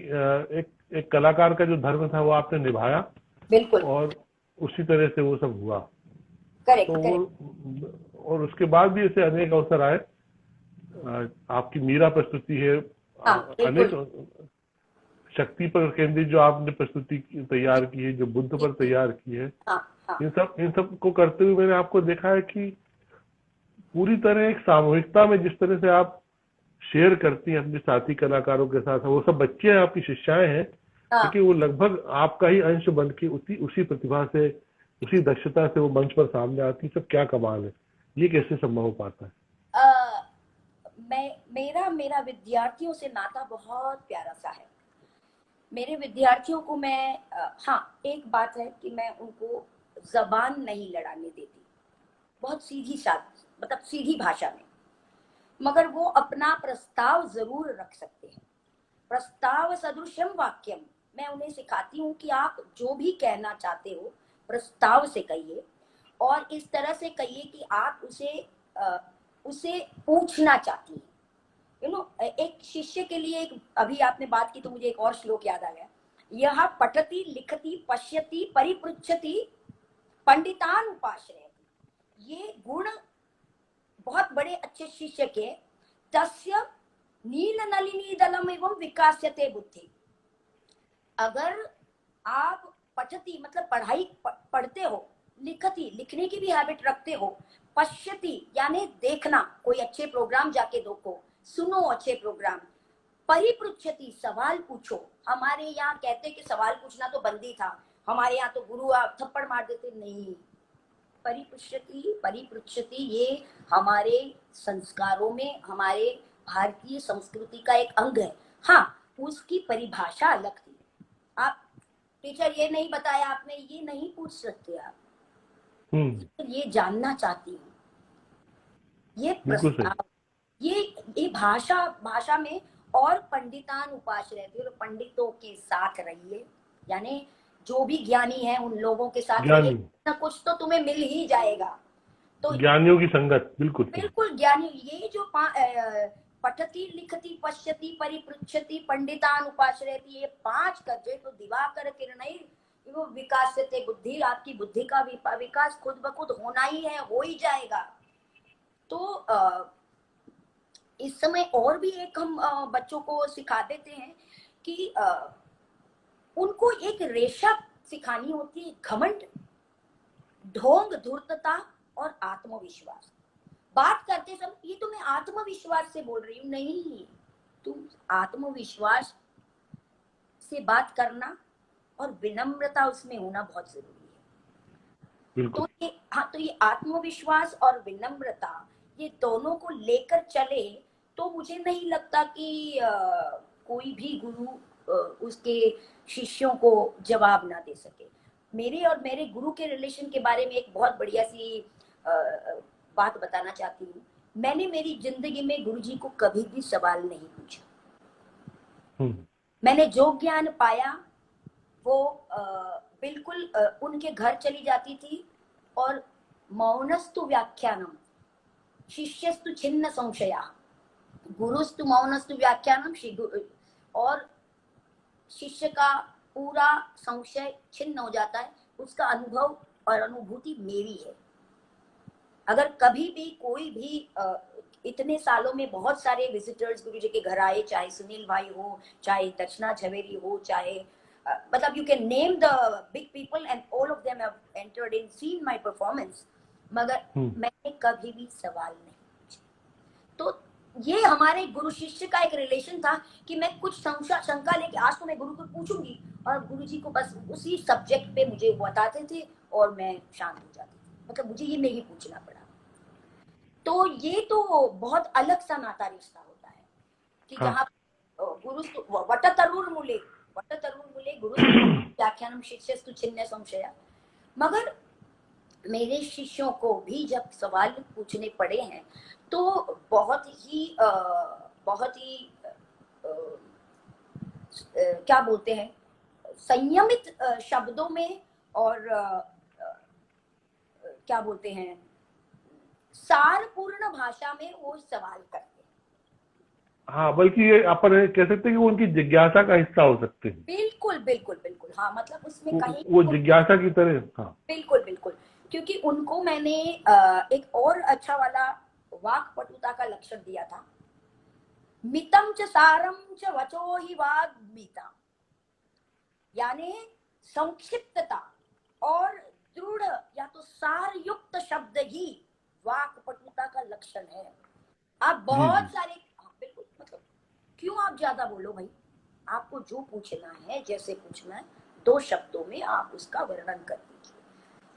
एक एक कलाकार का जो धर्म था वो आपने निभाया, बिल्कुल। और उसी तरह से वो सब हुआ। तो करेक्ट करेक्ट। वो, और उसके बाद भी ऐसे अनेक अवसर आए। आपकी मीरा प्रस्तुति है, हाँ अनेक बिल्कुल। शक्ति पर केंद्रित जो आपने प्रस्तुति तैयार की है, जो बुद्ध जी पर जी। तैयार की है, हाँ हाँ। इन सब को करते हुए मैंने आपको देखा है कि पूरी तरह एक सामूहिकता में जिस तरह से आप शेयर करती हैं अपने साथी कलाकारों के साथ। वो सब बच्चे हैं, आपकी शिष्याएं हैं, हाँ। लेकिन वो लगभग आपका ही अंश बन के उसी उसी प्रतिभा से, उसी दक्षता से वो मंच पर सामने आती। सब क्या कमाल है, ये कैसे संभव हो पाता है? अ, मेरा मेरा विद्यार्थियों से नाता बहुत प्यारा सा है। मेरे विद्यार्थियों को मैं हाँ, एक बात है कि मैं उनको जबान नहीं लड़ाने देती, बहुत सीधी साध, मतलब सीधी भाषा में, मगर वो अपना प्रस्ताव जरूर रख सकते हैं। प्रस्ताव सदृशम वाक्यम, मैं उन्हें सिखाती हूँ कि आप जो भी कहना चाहते हो प्रस्ताव से कहिए, और इस तरह से कहिए कि आप उसे पूछना चाहती हैं। एक शिष्य के लिए, एक अभी आपने बात की तो मुझे एक और श्लोक याद आ गया। यह पठति लिखति पश्यति परिपृच्छति पंडितान उपाश्रयति, ये गुण बहुत बड़े अच्छे शिष्य के, तस्य नील नलिनी दलम एवं विकास्यते बुद्धि। अगर आप पठती मतलब पढ़ाई पढ़ते हो, लिखती लिखने की भी हैबिट रखते हो, पश्यति यानी देखना, कोई अच्छे प्रोग्राम जाके देखो, सुनो अच्छे प्रोग्राम, परिपृच्छति सवाल पूछो। हमारे यहाँ कहते कि सवाल पूछना तो बंदी था, हमारे यहाँ तो गुरु आप थप्पड़ मार देते, नहीं। परिपृच्छति परिपृच्छति ये हमारे संस्कारों में, हमारे भारतीय संस्कृति का एक अंग है। हाँ, उसकी परिभाषा अलग थी। आप टीचर ये नहीं बताया आपने, ये नहीं पूछ सकते आप, ये जानना चाहती हूँ, ये बिल्कुल सही। प्रस्ताव, ये भाषा भाषा में। और पंडितान उपास रहती है, पंडितों के साथ रहिए, यानी जो भी ज्ञानी है उन लोगों के साथ रहिए, ज्ञानी। ना कुछ तो तुम्हें मिल ही जाएगा। तो ज्ञानियों की संगत, बिल्कुल सही। बिल्कुल ज्ञानी, ये जो पठति लिखति पश्यति परिपृच्छति पंडितान उपाश्रयति, ये 5 कर्जे तो दिवाकर किरणै वो विकासते बुद्धि, आपकी बुद्धि का विकास खुद ब खुद होना ही है, हो ही जाएगा। तो इस समय और भी एक हम बच्चों को सिखा देते हैं कि उनको एक रेशा सिखानी होती है, घमंड, ढोंग, धूर्तता और आत्मविश्वास। बात करते समय, ये तो मैं आत्मविश्वास से बोल रही हूँ, नहीं, तुम आत्मविश्वास से बात करना और विनम्रता उसमें होना बहुत जरूरी है। तो ये, हाँ, तो ये आत्मविश्वास और विनम्रता, ये दोनों को लेकर चले तो मुझे नहीं लगता कि कोई भी गुरु उसके शिष्यों को जवाब ना दे सके। मेरे और मेरे गुरु के रिलेशन के बारे में एक बहुत बढ़िया सी बात बताना चाहती हूँ। मैंने मेरी जिंदगी में गुरुजी को कभी भी सवाल नहीं पूछा। मैंने जो ज्ञान पाया वो बिल्कुल उनके घर चली जाती थी और मौनस्तु व्याख्यानम शिष्यस्तु छिन्न संशया, गुरुस्तु मौनस्तु व्याख्यानम, और शिष्य का पूरा संशय छिन्न हो जाता है। उसका अनुभव और अनुभूति मेरी है। अगर कभी भी कोई भी इतने सालों में बहुत सारे विजिटर्स गुरुजी के घर आए, चाहे सुनील भाई हो, चाहे दर्शना झवेरी हो, चाहे मतलब you can name the big people and all of them have entered in, seen my performance, मगर मैंने कभी भी सवाल नहीं पूछा। तो ये हमारे गुरु शिष्य का एक रिलेशन था कि मैं कुछ शंका लेके आज तो मैं गुरु को पूछूंगी, और गुरुजी को बस उसी सब्जेक्ट पे मुझे बताते थे और मैं शांत हो जाती थी, मतलब मुझे ये नहीं पूछना पड़ा। तो ये तो बहुत अलग सा नाता रिश्ता होता है कि जहाँ गुरु वटतरुर्मूले गुरु व्याख्यानम शिष्यस्तु छिन्न संशया। मगर मेरे शिष्यों को भी जब सवाल पूछने पड़े हैं तो बहुत ही क्या बोलते हैं, संयमित शब्दों में, और क्या बोलते हैं, सारपूर्ण भाषा में वो सवाल करते हैं। हाँ, बल्कि ये अपन कह सकते हैं कि वो उनकी जिज्ञासा का हिस्सा हो सकते हैं। बिल्कुल बिल्कुल बिल्कुल, हाँ, मतलब उसमें कहीं वो जिज्ञासा की तरह, हाँ, बिल्कुल बिल्कुल, क्योंकि उनको मैंने एक और अच्छा वाला वाक्पटुता का लक्षण दिया था, मितम च सारम च वचो ही वाग मीता, यानी संक्षिप्तता और दृढ़ या तो सार युक्त शब्द ही वाक्पटुता का लक्षण है। आप बहुत सारे, बिल्कुल, मतलब क्यों आप ज्यादा बोलो भाई, आपको जो पूछना है, जैसे पूछना है, 2 शब्दों में आप उसका वर्णन कर दीजिए।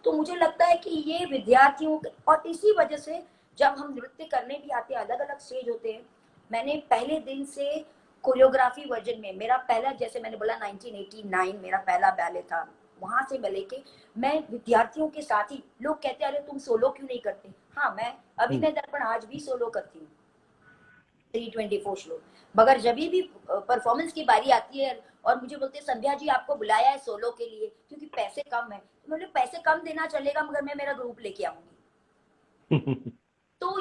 तो मुझे लगता है कि ये विद्यार्थियों के, और इसी वजह से जब हम नृत्य करने भी आते हैं, अलग अलग स्टेज होते हैं। मैंने पहले दिन से कोरियोग्राफी वर्जन में मेरा पहला, जैसे मैंने बोला 1989 मेरा पहला बैले था, वहां से मैं लेके मैं विद्यार्थियों के साथ ही, लोग कहते अरे तुम सोलो क्यों नहीं करते, हाँ, मैं अभिनय दर्पण आज भी सोलो करती हूँ 324 श्लोक। मगर जब भी परफॉर्मेंस की बारी आती है और मुझे बोलते हैं संध्या जी आपको बुलाया है सोलो के लिए क्योंकि पैसे कम है, मुझे पैसे कम देना चलेगा मगर मैं मेरा ग्रुप लेके आऊंगी। तो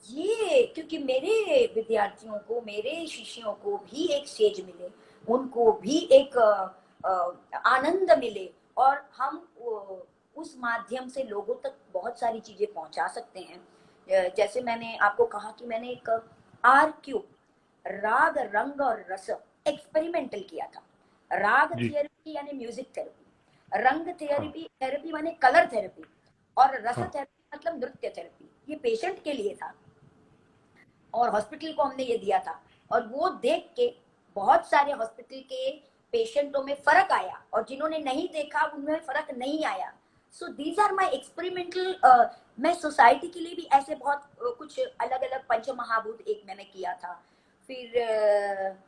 ये, क्योंकि मेरे विद्यार्थियों को, मेरे शिष्यों को भी एक स्टेज मिले, उनको भी एक आनंद मिले, और हम उस माध्यम से लोगों तक बहुत सारी चीजें पहुंचा सकते हैं। जैसे मैंने आपको कहा कि मैंने एक R-Cube राग, रंग और रस एक्सपेरिमेंटल किया था। राग थेरेपी यानी म्यूजिक थेरेपी, रंग थेरेपी माने कलर थेरेपी, और रस थेरेपी मतलब नृत्य थेरेपी। ये पेशेंट के लिए था और हॉस्पिटल को हमने ये दिया था, और वो देख के बहुत सारे हॉस्पिटल के पेशेंटों में फर्क आया, और जिन्होंने नहीं देखा उनमें फर्क नहीं आया। So these are my experimental. मैं सोसाइटी के लिए भी ऐसे बहुत कुछ अलग अलग पंच महाभूत एक मैंने किया था, फिर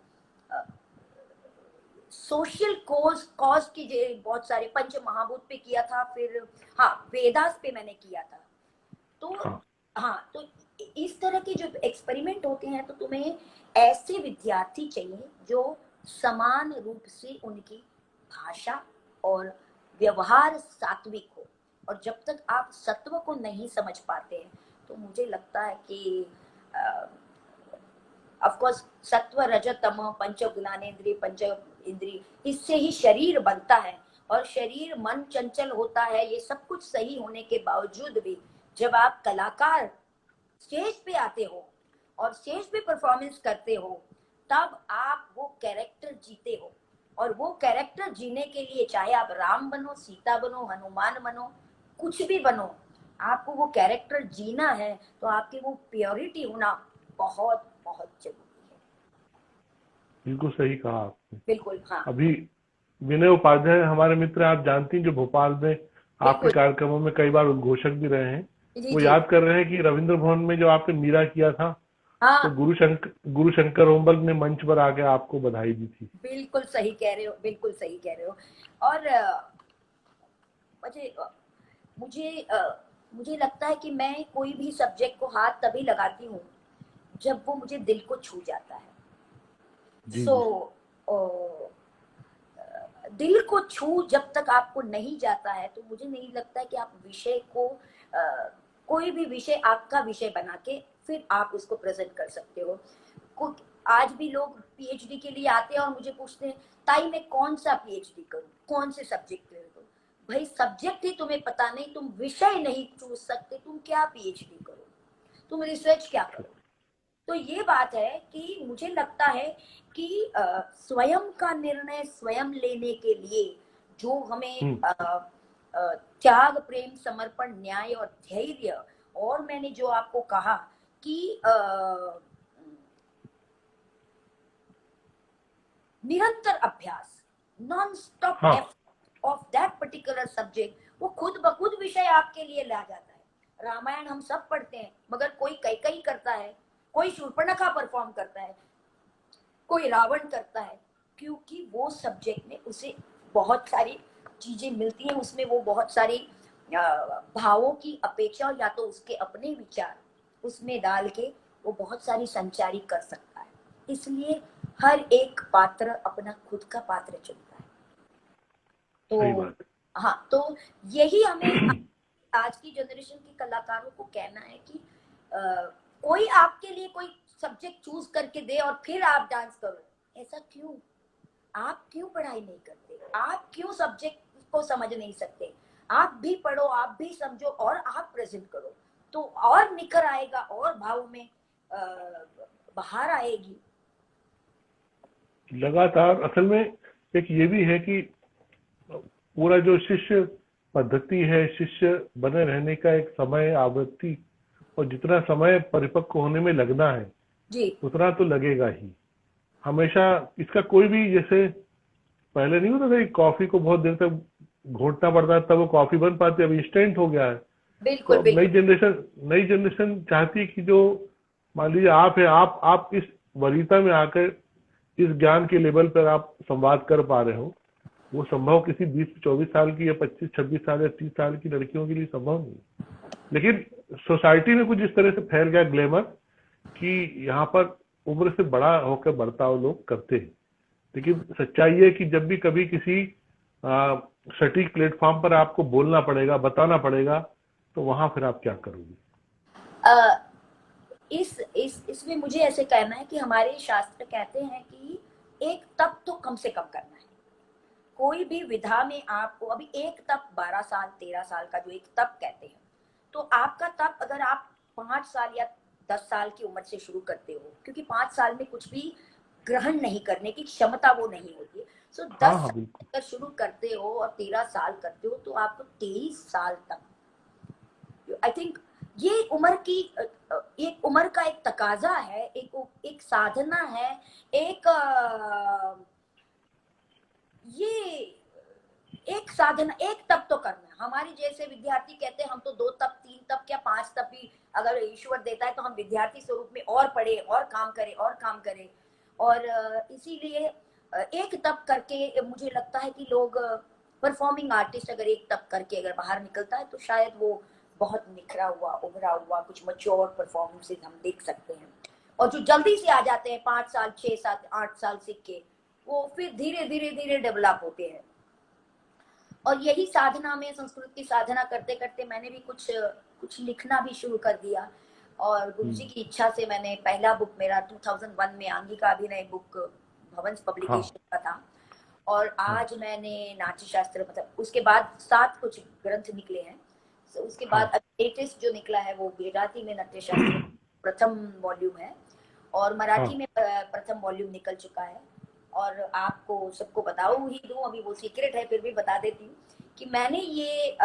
सोशल कॉज की बहुत सारे पंच महाभूत पे किया था, फिर हाँ वेदास पे मैंने किया था। तो हाँ, तो इस तरह के जो एक्सपेरिमेंट होते हैं, तो तुम्हें ऐसे विद्यार्थी चाहिए जो समान रूप से उनकी भाषा और व्यवहार सात्विक हो, और जब तक आप सत्व को नहीं समझ पाते हैं तो मुझे लगता है कि ऑफ कोर्स सत्व रजत तम पंच ज्ञानेन्द्रिय पंच इंद्रिय, इससे ही शरीर बनता है और शरीर मन चंचल होता है। ये सब कुछ सही होने के बावजूद भी जब आप कलाकार स्टेज पे आते हो और स्टेज पे परफॉर्मेंस करते हो तब आप वो कैरेक्टर जीते हो। और वो कैरेक्टर जीने के लिए चाहे आप राम बनो, सीता बनो, हनुमान बनो, कुछ भी बनो, आपको वो कैरेक्टर जीना है तो आपकी वो प्योरिटी होना बहुत बहुत जरूरी है। बिल्कुल सही कहा आपने। बिल्कुल, हाँ अभी विनय उपाध्याय हमारे मित्र, आप जानती हैं, जो भोपाल में आपके बिल्कुल। कार्यक्रमों में कई बार उद्घोषक भी रहे हैं, जी वो जी। याद कर रहे हैं कि रविंद्र भवन में जब आपने मीरा किया था तो हाँ गुरु शंकर ओम्बल ने मंच पर आके आपको बधाई दी थी। बिल्कुल सही कह रहे हो, बिल्कुल सही कह रहे हो। और मुझे मुझे मुझे लगता है कि मैं कोई भी सब्जेक्ट को हाथ तभी लगाती हूँ जब वो मुझे दिल को छू जाता है। जी सो जी। दिल को छू जब तक आपको नहीं जाता है तो मुझे नहीं लगता है कि आप विषय को कोई भी विषय आपका विषय बना के फिर आप उसको प्रेजेंट कर सकते हो। आज भी लोग पीएचडी के लिए आते हैं और मुझे पूछते हैं ताई मैं कौन सा पीएचडी करूं, कौन से सब्जेक्ट क्लियर करूं। भाई सब्जेक्ट ही तुम्हें पता नहीं, तुम विषय नहीं चूज सकते, तुम क्या पीएचडी करो, तुम रिसर्च क्या करो। तो ये बात है कि मुझे लगता है कि स्वयं का निर्णय स्वयं लेने के लिए जो हमें त्याग, प्रेम, समर्पण, न्याय और धैर्य, और मैंने जो आपको कहा कि निरंतर अभ्यास, नॉन स्टॉप हाँ effort of that particular subject, वो खुद ब खुद विषय आपके लिए ला जाता है। रामायण हम सब पढ़ते हैं मगर कोई कैकई करता है, कोई शूर्पणखा परफॉर्म करता है, कोई रावण करता है, क्योंकि वो सब्जेक्ट में उसे बहुत सारी चीजें मिलती हैं, उसमें वो बहुत सारी भावों की अपेक्षा या तो उसके अपने विचार उसमें डाल के वो बहुत सारी संचारी कर सकता है। इसलिए हर एक पात्र अपना खुद का पात्र चुनता है। सही तो बात हाँ, तो यही हमें आज की जनरेशन के कलाकारों को कहना है कि कोई आपके लिए कोई सब्जेक्ट चूज करके दे और फिर आप डांस करो, ऐसा क्यों? आप क्यों पढ़ाई नहीं करते? आप क्यों सब्जेक्ट को समझ नहीं सकते? आप भी पढ़ो, आप भी समझो और आप प्रेजेंट करो, तो और निखर आएगा और भाव में बाहर आएगी। लगातार असल में एक ये भी है कि पूरा जो शिष्य पद्धति है, शिष्य बने रहने का एक समय, आवृत्ति, और जितना समय परिपक्व होने में लगना है जी उतना तो लगेगा ही हमेशा। इसका कोई भी, जैसे पहले नहीं होता था कि कॉफी को बहुत देर तक घोटना पड़ता है तब वो कॉफी बन पाती है, अब इंस्टेंट हो गया है। तो बिल्कुल अब बिल्कुल। नई जनरेशन चाहती है कि जो, मान लीजिए आप है, आप इस वरीयता में आकर इस ज्ञान के लेवल पर आप संवाद कर पा रहे हो, वो संभव किसी 20-24 साल की या 25-26 साल या 30 साल की लड़कियों के लिए संभव नहीं। लेकिन सोसाइटी में कुछ इस तरह से फैल गया ग्लैमर कि यहाँ पर उम्र से बड़ा होकर बर्ताव लोग करते हैं। लेकिन सच्चाई है कि जब भी कभी किसी सटीक प्लेटफॉर्म पर आपको बोलना पड़ेगा, बताना पड़ेगा, तो वहां फिर आप क्या करोगे? इसमें मुझे ऐसे कहना है कि हमारे शास्त्र कहते हैं कि एक तप तो कम से कम करना है। कोई भी विधा में आपको अभी एक तप 12 साल 13 साल का जो एक तप कहते हैं, तो आपका तप अगर आप 5 साल या 10 साल की उम्र से शुरू करते हो, क्योंकि 5 साल में कुछ भी ग्रहण नहीं करने की क्षमता वो नहीं होती है, सो 10 हाँ हाँ, साल बिल्कुल। अगर शुरू करते हो और 13 साल करते हो तो आपको 23 साल तक, आई थिंक ये उम्र की एक उम्र का एक तकाजा है, एक साधना है, एक ये एक साधना, एक तप तो करना है। हमारे जैसे विद्यार्थी कहते हैं हम तो 2 तप 3 तप क्या 5 तप भी अगर ईश्वर देता है तो हम विद्यार्थी स्वरूप में और पढ़े और काम करें और काम करें। और इसीलिए एक तप करके मुझे लगता है कि लोग परफॉर्मिंग आर्टिस्ट अगर एक तप करके अगर बाहर निकलता है तो शायद वो बहुत निखरा हुआ, उभरा हुआ, कुछ मैच्योर परफॉर्मेंसेस हम देख सकते हैं। और जो जल्दी से आ जाते हैं 5 साल 6 साल 8 साल सीख के, वो फिर धीरे धीरे धीरे डेवलप होते हैं। और यही साधना में, संस्कृत की साधना करते करते मैंने भी कुछ लिखना भी शुरू कर दिया। और गुरुजी की इच्छा से मैंने पहला बुक मेरा 2001 में आंगिका अभिनय बुक भवंस हाँ पब्लिकेशन का था। और हाँ आज मैंने नाट्य शास्त्र, मतलब उसके बाद 7 कुछ ग्रंथ निकले हैं। तो उसके हाँ बाद लेटेस्ट जो निकला है वो गुजराती में नाट्य शास्त्र प्रथम वॉल्यूम है, और मराठी हाँ में प्रथम वॉल्यूम निकल चुका है। और आपको सबको बताऊं ही दूं, अभी वो सीक्रेट है फिर भी बता देती हूँ कि मैंने ये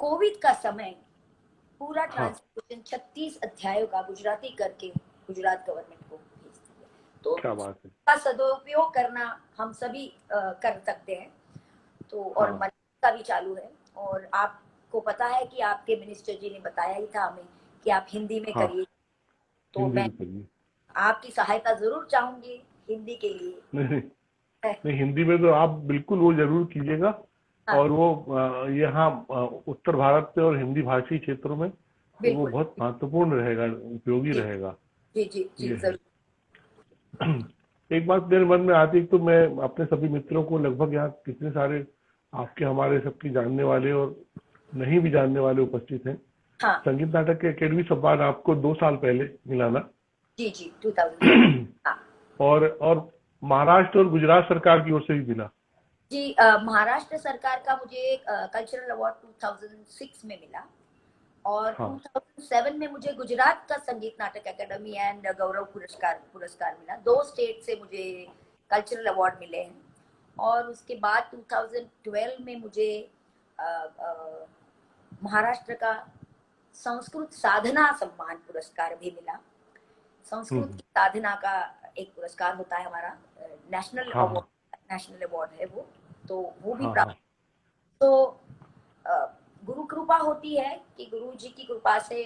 कोविड का समय पूरा हाँ। ट्रांसलेशन 36 अध्यायों का गुजराती करके गुजरात गवर्नमेंट को भेज दिया। तो क्या बात है। का सदुपयोग करना हम सभी कर सकते हैं। तो और हाँ मन का भी चालू है। और आपको पता है कि आपके मिनिस्टर जी ने बताया ही था हमें कि आप हिंदी में हाँ। करिए। तो हिंदी मैं में करिए। आपकी सहायता जरूर चाहूंगी हिंदी के लिए। नहीं नहीं नहीं, हिंदी में तो आप बिल्कुल वो जरूर कीजिएगा। हाँ और वो यहाँ उत्तर भारत के और हिंदी भाषी क्षेत्रों में वो बिल्कुल। बहुत महत्वपूर्ण रहेगा, उपयोगी जी रहेगा। जी जी जी ये है। जरूर। एक बात मेरे मन में आती है, तो मैं अपने सभी मित्रों को, लगभग यहाँ कितने सारे आपके हमारे सबकी जानने वाले और नहीं भी जानने वाले उपस्थित हैं। हाँ संगीत नाटक के एकेडमी सम्मान आपको 2 साल पहले मिला ना? जी जी 2007। हाँ और महाराष्ट्र और गुजरात सरकार की ओर से भी मिला। जी, महाराष्ट्र सरकार का मुझे कल्चरल अवार्ड 2006 में मिला। और हाँ 2007 में मुझे गुजरात का संगीत नाटक एकेडमी एंड गौरव पुरस्कार पुरस्कार मिला। 2 स्टेट से मुझे कल्चरल अवार्ड मिले हैं। और उसके बाद 2012 में मुझे महाराष्ट्र का संस्कृत साधना सम्मान पुरस्कार भी मिला। संस्कृत हम्म। की साधना का एक पुरस्कार होता है हमारा, नेशनल हाँ हाँ अवार्ड, नेशनल अवार्ड है वो। तो वो भी हाँ प्राप्त। हाँ तो अ, गुरु कृपा होती है कि गुरु जी की कृपा से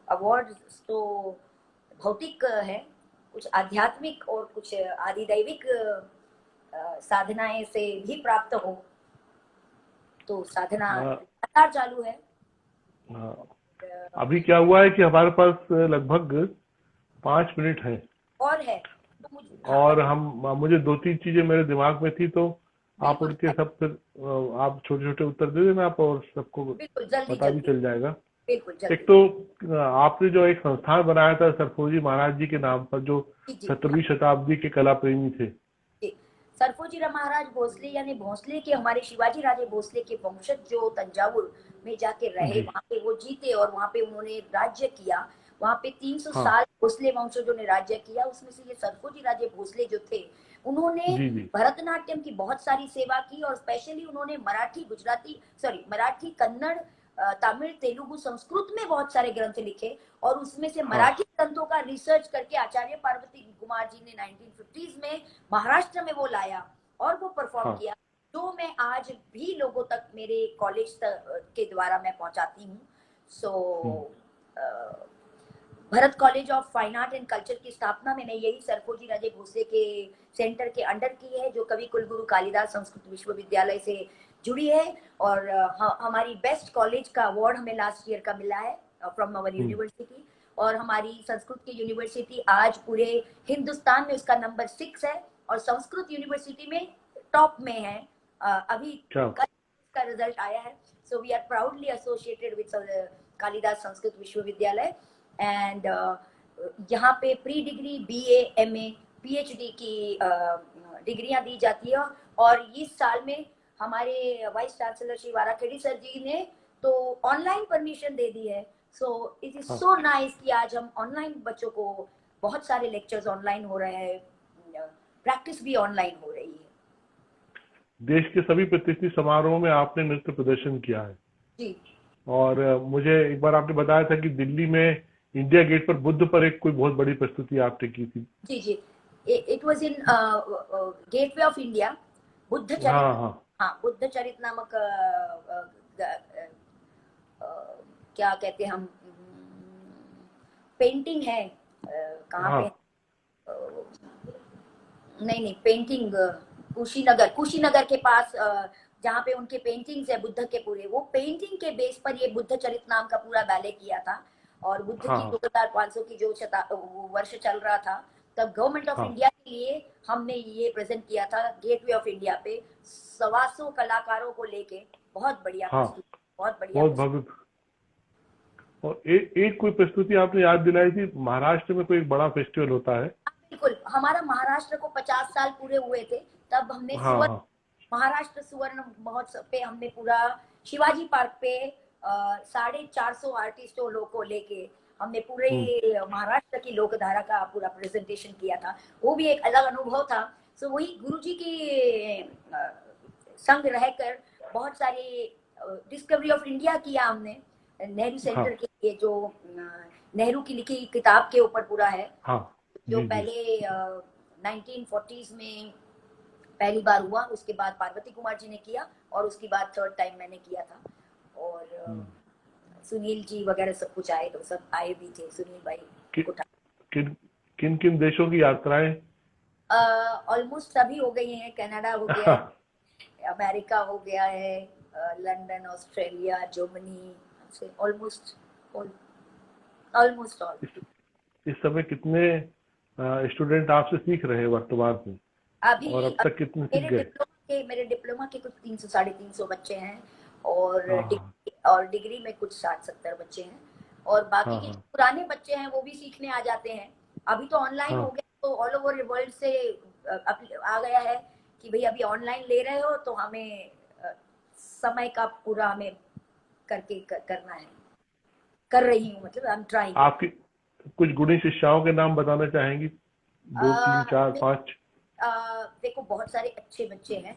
अवार्ड तो भौतिक है, कुछ आध्यात्मिक और कुछ आदिदैविक साधनाएं से भी प्राप्त हो। तो साधना हाँ लगातार चालू है। हाँ। अ, अभी क्या हुआ है कि हमारे पास लगभग 5 मिनट है। और है तो मुझे, हाँ और हम मुझे 2-3 चीजें मेरे दिमाग में थी, तो आप बिल्कुल उनके सब फिर आप छोटे छोटे उत्तर दे देना आप, और सबको बिल्कुल जल्दी पता भी जल्दी, चल जाएगा। बिल्कुल एक जल्दी। तो आपने जो एक संस्थान बनाया था सरफोजी महाराज जी के नाम पर, जो जी जी 17वीं शताब्दी के कला प्रेमी थे। जी। सरफोजीराव महाराज भोसले यानी भोसले के, हमारे शिवाजी राजे भोसले के वंशज जो तंजावुर में जाके रहे, जी वहां पे वो जीते और वहां पे उन्होंने राज्य किया। वहां पे 300 हाँ साल भोसले वंशजों ने राज्य किया। उसमें से ये सरफोजी राजे भोसले जो थे, उन्होंने जी जी भरतनाट्यम की बहुत सारी सेवा की। और स्पेशली उन्होंने मराठी, गुजराती, सॉरी मराठी, कन्नड़, तमिल, तेलुगु, संस्कृत में बहुत सारे ग्रंथ लिखे। और उसमें से हाँ मराठी ग्रंथों का रिसर्च करके आचार्य पार्वती कुमार जी ने 1950s में महाराष्ट्र में वो लाया और वो परफॉर्म हाँ किया, जो मैं आज भी लोगों तक मेरे कॉलेज के द्वारा मैं पहुंचाती हूँ। सो Bharat college of fine art and culture की स्थापना मैंने यही सरफोजी राजे भोसले के सेंटर के अंडर की है, जो कवि कुलगुरु कालिदास संस्कृत विश्वविद्यालय से जुड़ी है। और हमारी बेस्ट कॉलेज का अवार्ड हमें लास्ट ईयर का मिला है फ्रॉम अवर यूनिवर्सिटी। और हमारी संस्कृत की यूनिवर्सिटी आज पूरे हिंदुस्तान में उसका नंबर 6 है, और संस्कृत यूनिवर्सिटी में टॉप में है। अभी क्या कल का रिजल्ट आया है। So we are proudly associated with Kalidas Sanskrit Vishwavidyalaya. And यहाँ पे pre degree, BA, MA, PhD की डिग्रियां दी जाती है। और इस साल में हमारे वाइस चांसलर श्री वाराखेड़ी सर जी ने तो ऑनलाइन परमिशन दे दी है। सो इट इज हाँ। सो नाइस कि आज हम ऑनलाइन बच्चों को, बहुत सारे लेक्चर्स ऑनलाइन हो रहे हैं, प्रैक्टिस भी ऑनलाइन हो रही है। देश के सभी प्रतिष्ठित समारोहों में आपने नृत्य प्रदर्शन किया है। जी और मुझे एक बार आपने बताया था कि दिल्ली में इंडिया गेट पर बुद्ध पर एक कोई बहुत बड़ी प्रस्तुति आपने की थी। जी जी। It was in Gateway of India, Buddha Charit. हाँ हाँ हाँ, बुद्ध चरित नामक अ, क्या कहते हैं हम, पेंटिंग है, कहाँ हाँ पे, नहीं नहीं पेंटिंग, कुशीनगर, कुशीनगर के पास जहाँ पे उनके पेंटिंग्स है बुद्ध के पूरे, वो पेंटिंग के बेस पर ये बुद्ध चरित नाम का पूरा बैले किया था। और बुद्ध की हाँ 2500 की जो वर्ष चल रहा था, तब गवर्नमेंट ऑफ हाँ इंडिया की के लिए हमने ये प्रेजेंट किया था गेटवे ऑफ इंडिया पे 125 कलाकारों को लेके। बहुत बढ़िया हाँ, प्रस्तुति, बहुत बढ़िया बहुत प्रस्तुति। भव्य। और एक कोई प्रस्तुति आपने याद दिलाई थी, महाराष्ट्र में कोई एक बड़ा फेस्टिवल होता है। बिल्कुल, हमारा महाराष्ट्र को 50 साल पूरे हुए थे, तब हमने हाँ हाँ महाराष्ट्र सुवर्ण महोत्सव पे हमने पूरा शिवाजी पार्क पे 450 आर्टिस्टों लोग को लेके हमने पूरे महाराष्ट्र की लोकधारा का पूरा प्रेजेंटेशन किया था। वो भी एक अलग अनुभव था। सो वही गुरुजी की संग रहकर बहुत सारी डिस्कवरी ऑफ इंडिया किया हमने नेहरू सेंटर हाँ के लिए, जो नेहरू की लिखी किताब के ऊपर पूरा है, हाँ जो जी जी। पहले 1940s में पहली बार हुआ, उसके बाद पार्वती कुमार जी ने किया और उसके बाद थर्ड टाइम मैंने किया था। और सुनील जी वगैरह सब कुछ आए, तो सब आए भी थे, सुनील भाई कुटा। किन किन देशों की यात्राएं? ऑलमोस्ट सभी हो गई हैं। कनाडा हो गया है, अमेरिका हो गया है, London, Australia, Germany, almost all. इस समय कितने स्टूडेंट आपसे सीख रहे हैं वर्तमान में, अभी और अब तक कितने सीख गए? मेरे डिप्लोमा के कुछ 300 350 बच्चे हैं, और हाँ डिग्री में कुछ 60-70 बच्चे हैं, और बाकी के जो पुराने बच्चे हैं वो भी सीखने आ जाते हैं। अभी तो ऑनलाइन हो गया, तो ऑल ओवर वर्ल्ड से आ गया है कि भाई अभी ऑनलाइन ले रहे हो तो हमें समय का पूरा हमें करना है, कर रही हूँ, मतलब आई एम ट्राइंग। आपकी कुछ गुणी शिष्याओं के नाम बताना चाहेंगी? 2 3 4 5? देखो, बहुत सारे अच्छे बच्चे हैं।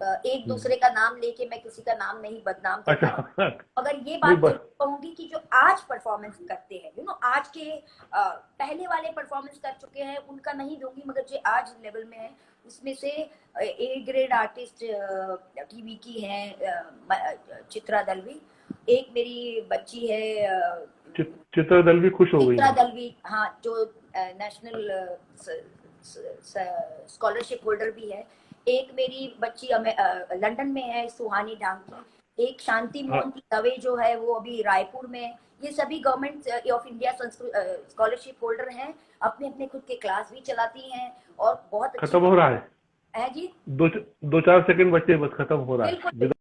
एक दूसरे का नाम लेके मैं किसी का नाम नहीं बदनाम करना। अगर ये बात कहूंगी कि जो आज परफॉर्मेंस करते हैं, आज के पहले वाले परफॉर्मेंस कर चुके हैं उनका नहीं दूंगी, मगर जो आज लेवल में है उसमें से ए ग्रेड आर्टिस्ट टीवी की है चित्रा दलवी। एक मेरी बच्ची है चित्रा दलवी, खुश हो गई चित्रा दलवी, हाँ, जो नेशनल स्कॉलरशिप होल्डर भी है। एक मेरी बच्ची लंदन में है, सुहानी ढांकी। एक शांति मोहन की दवे जो है वो अभी रायपुर में है। ये सभी government of India scholarship holder हैं, अपने अपने खुद के क्लास भी चलाती हैं, और बहुत खत्म हो रहा है जी। 2-4 सेकंड बच्चे, बस खत्म हो रहा है।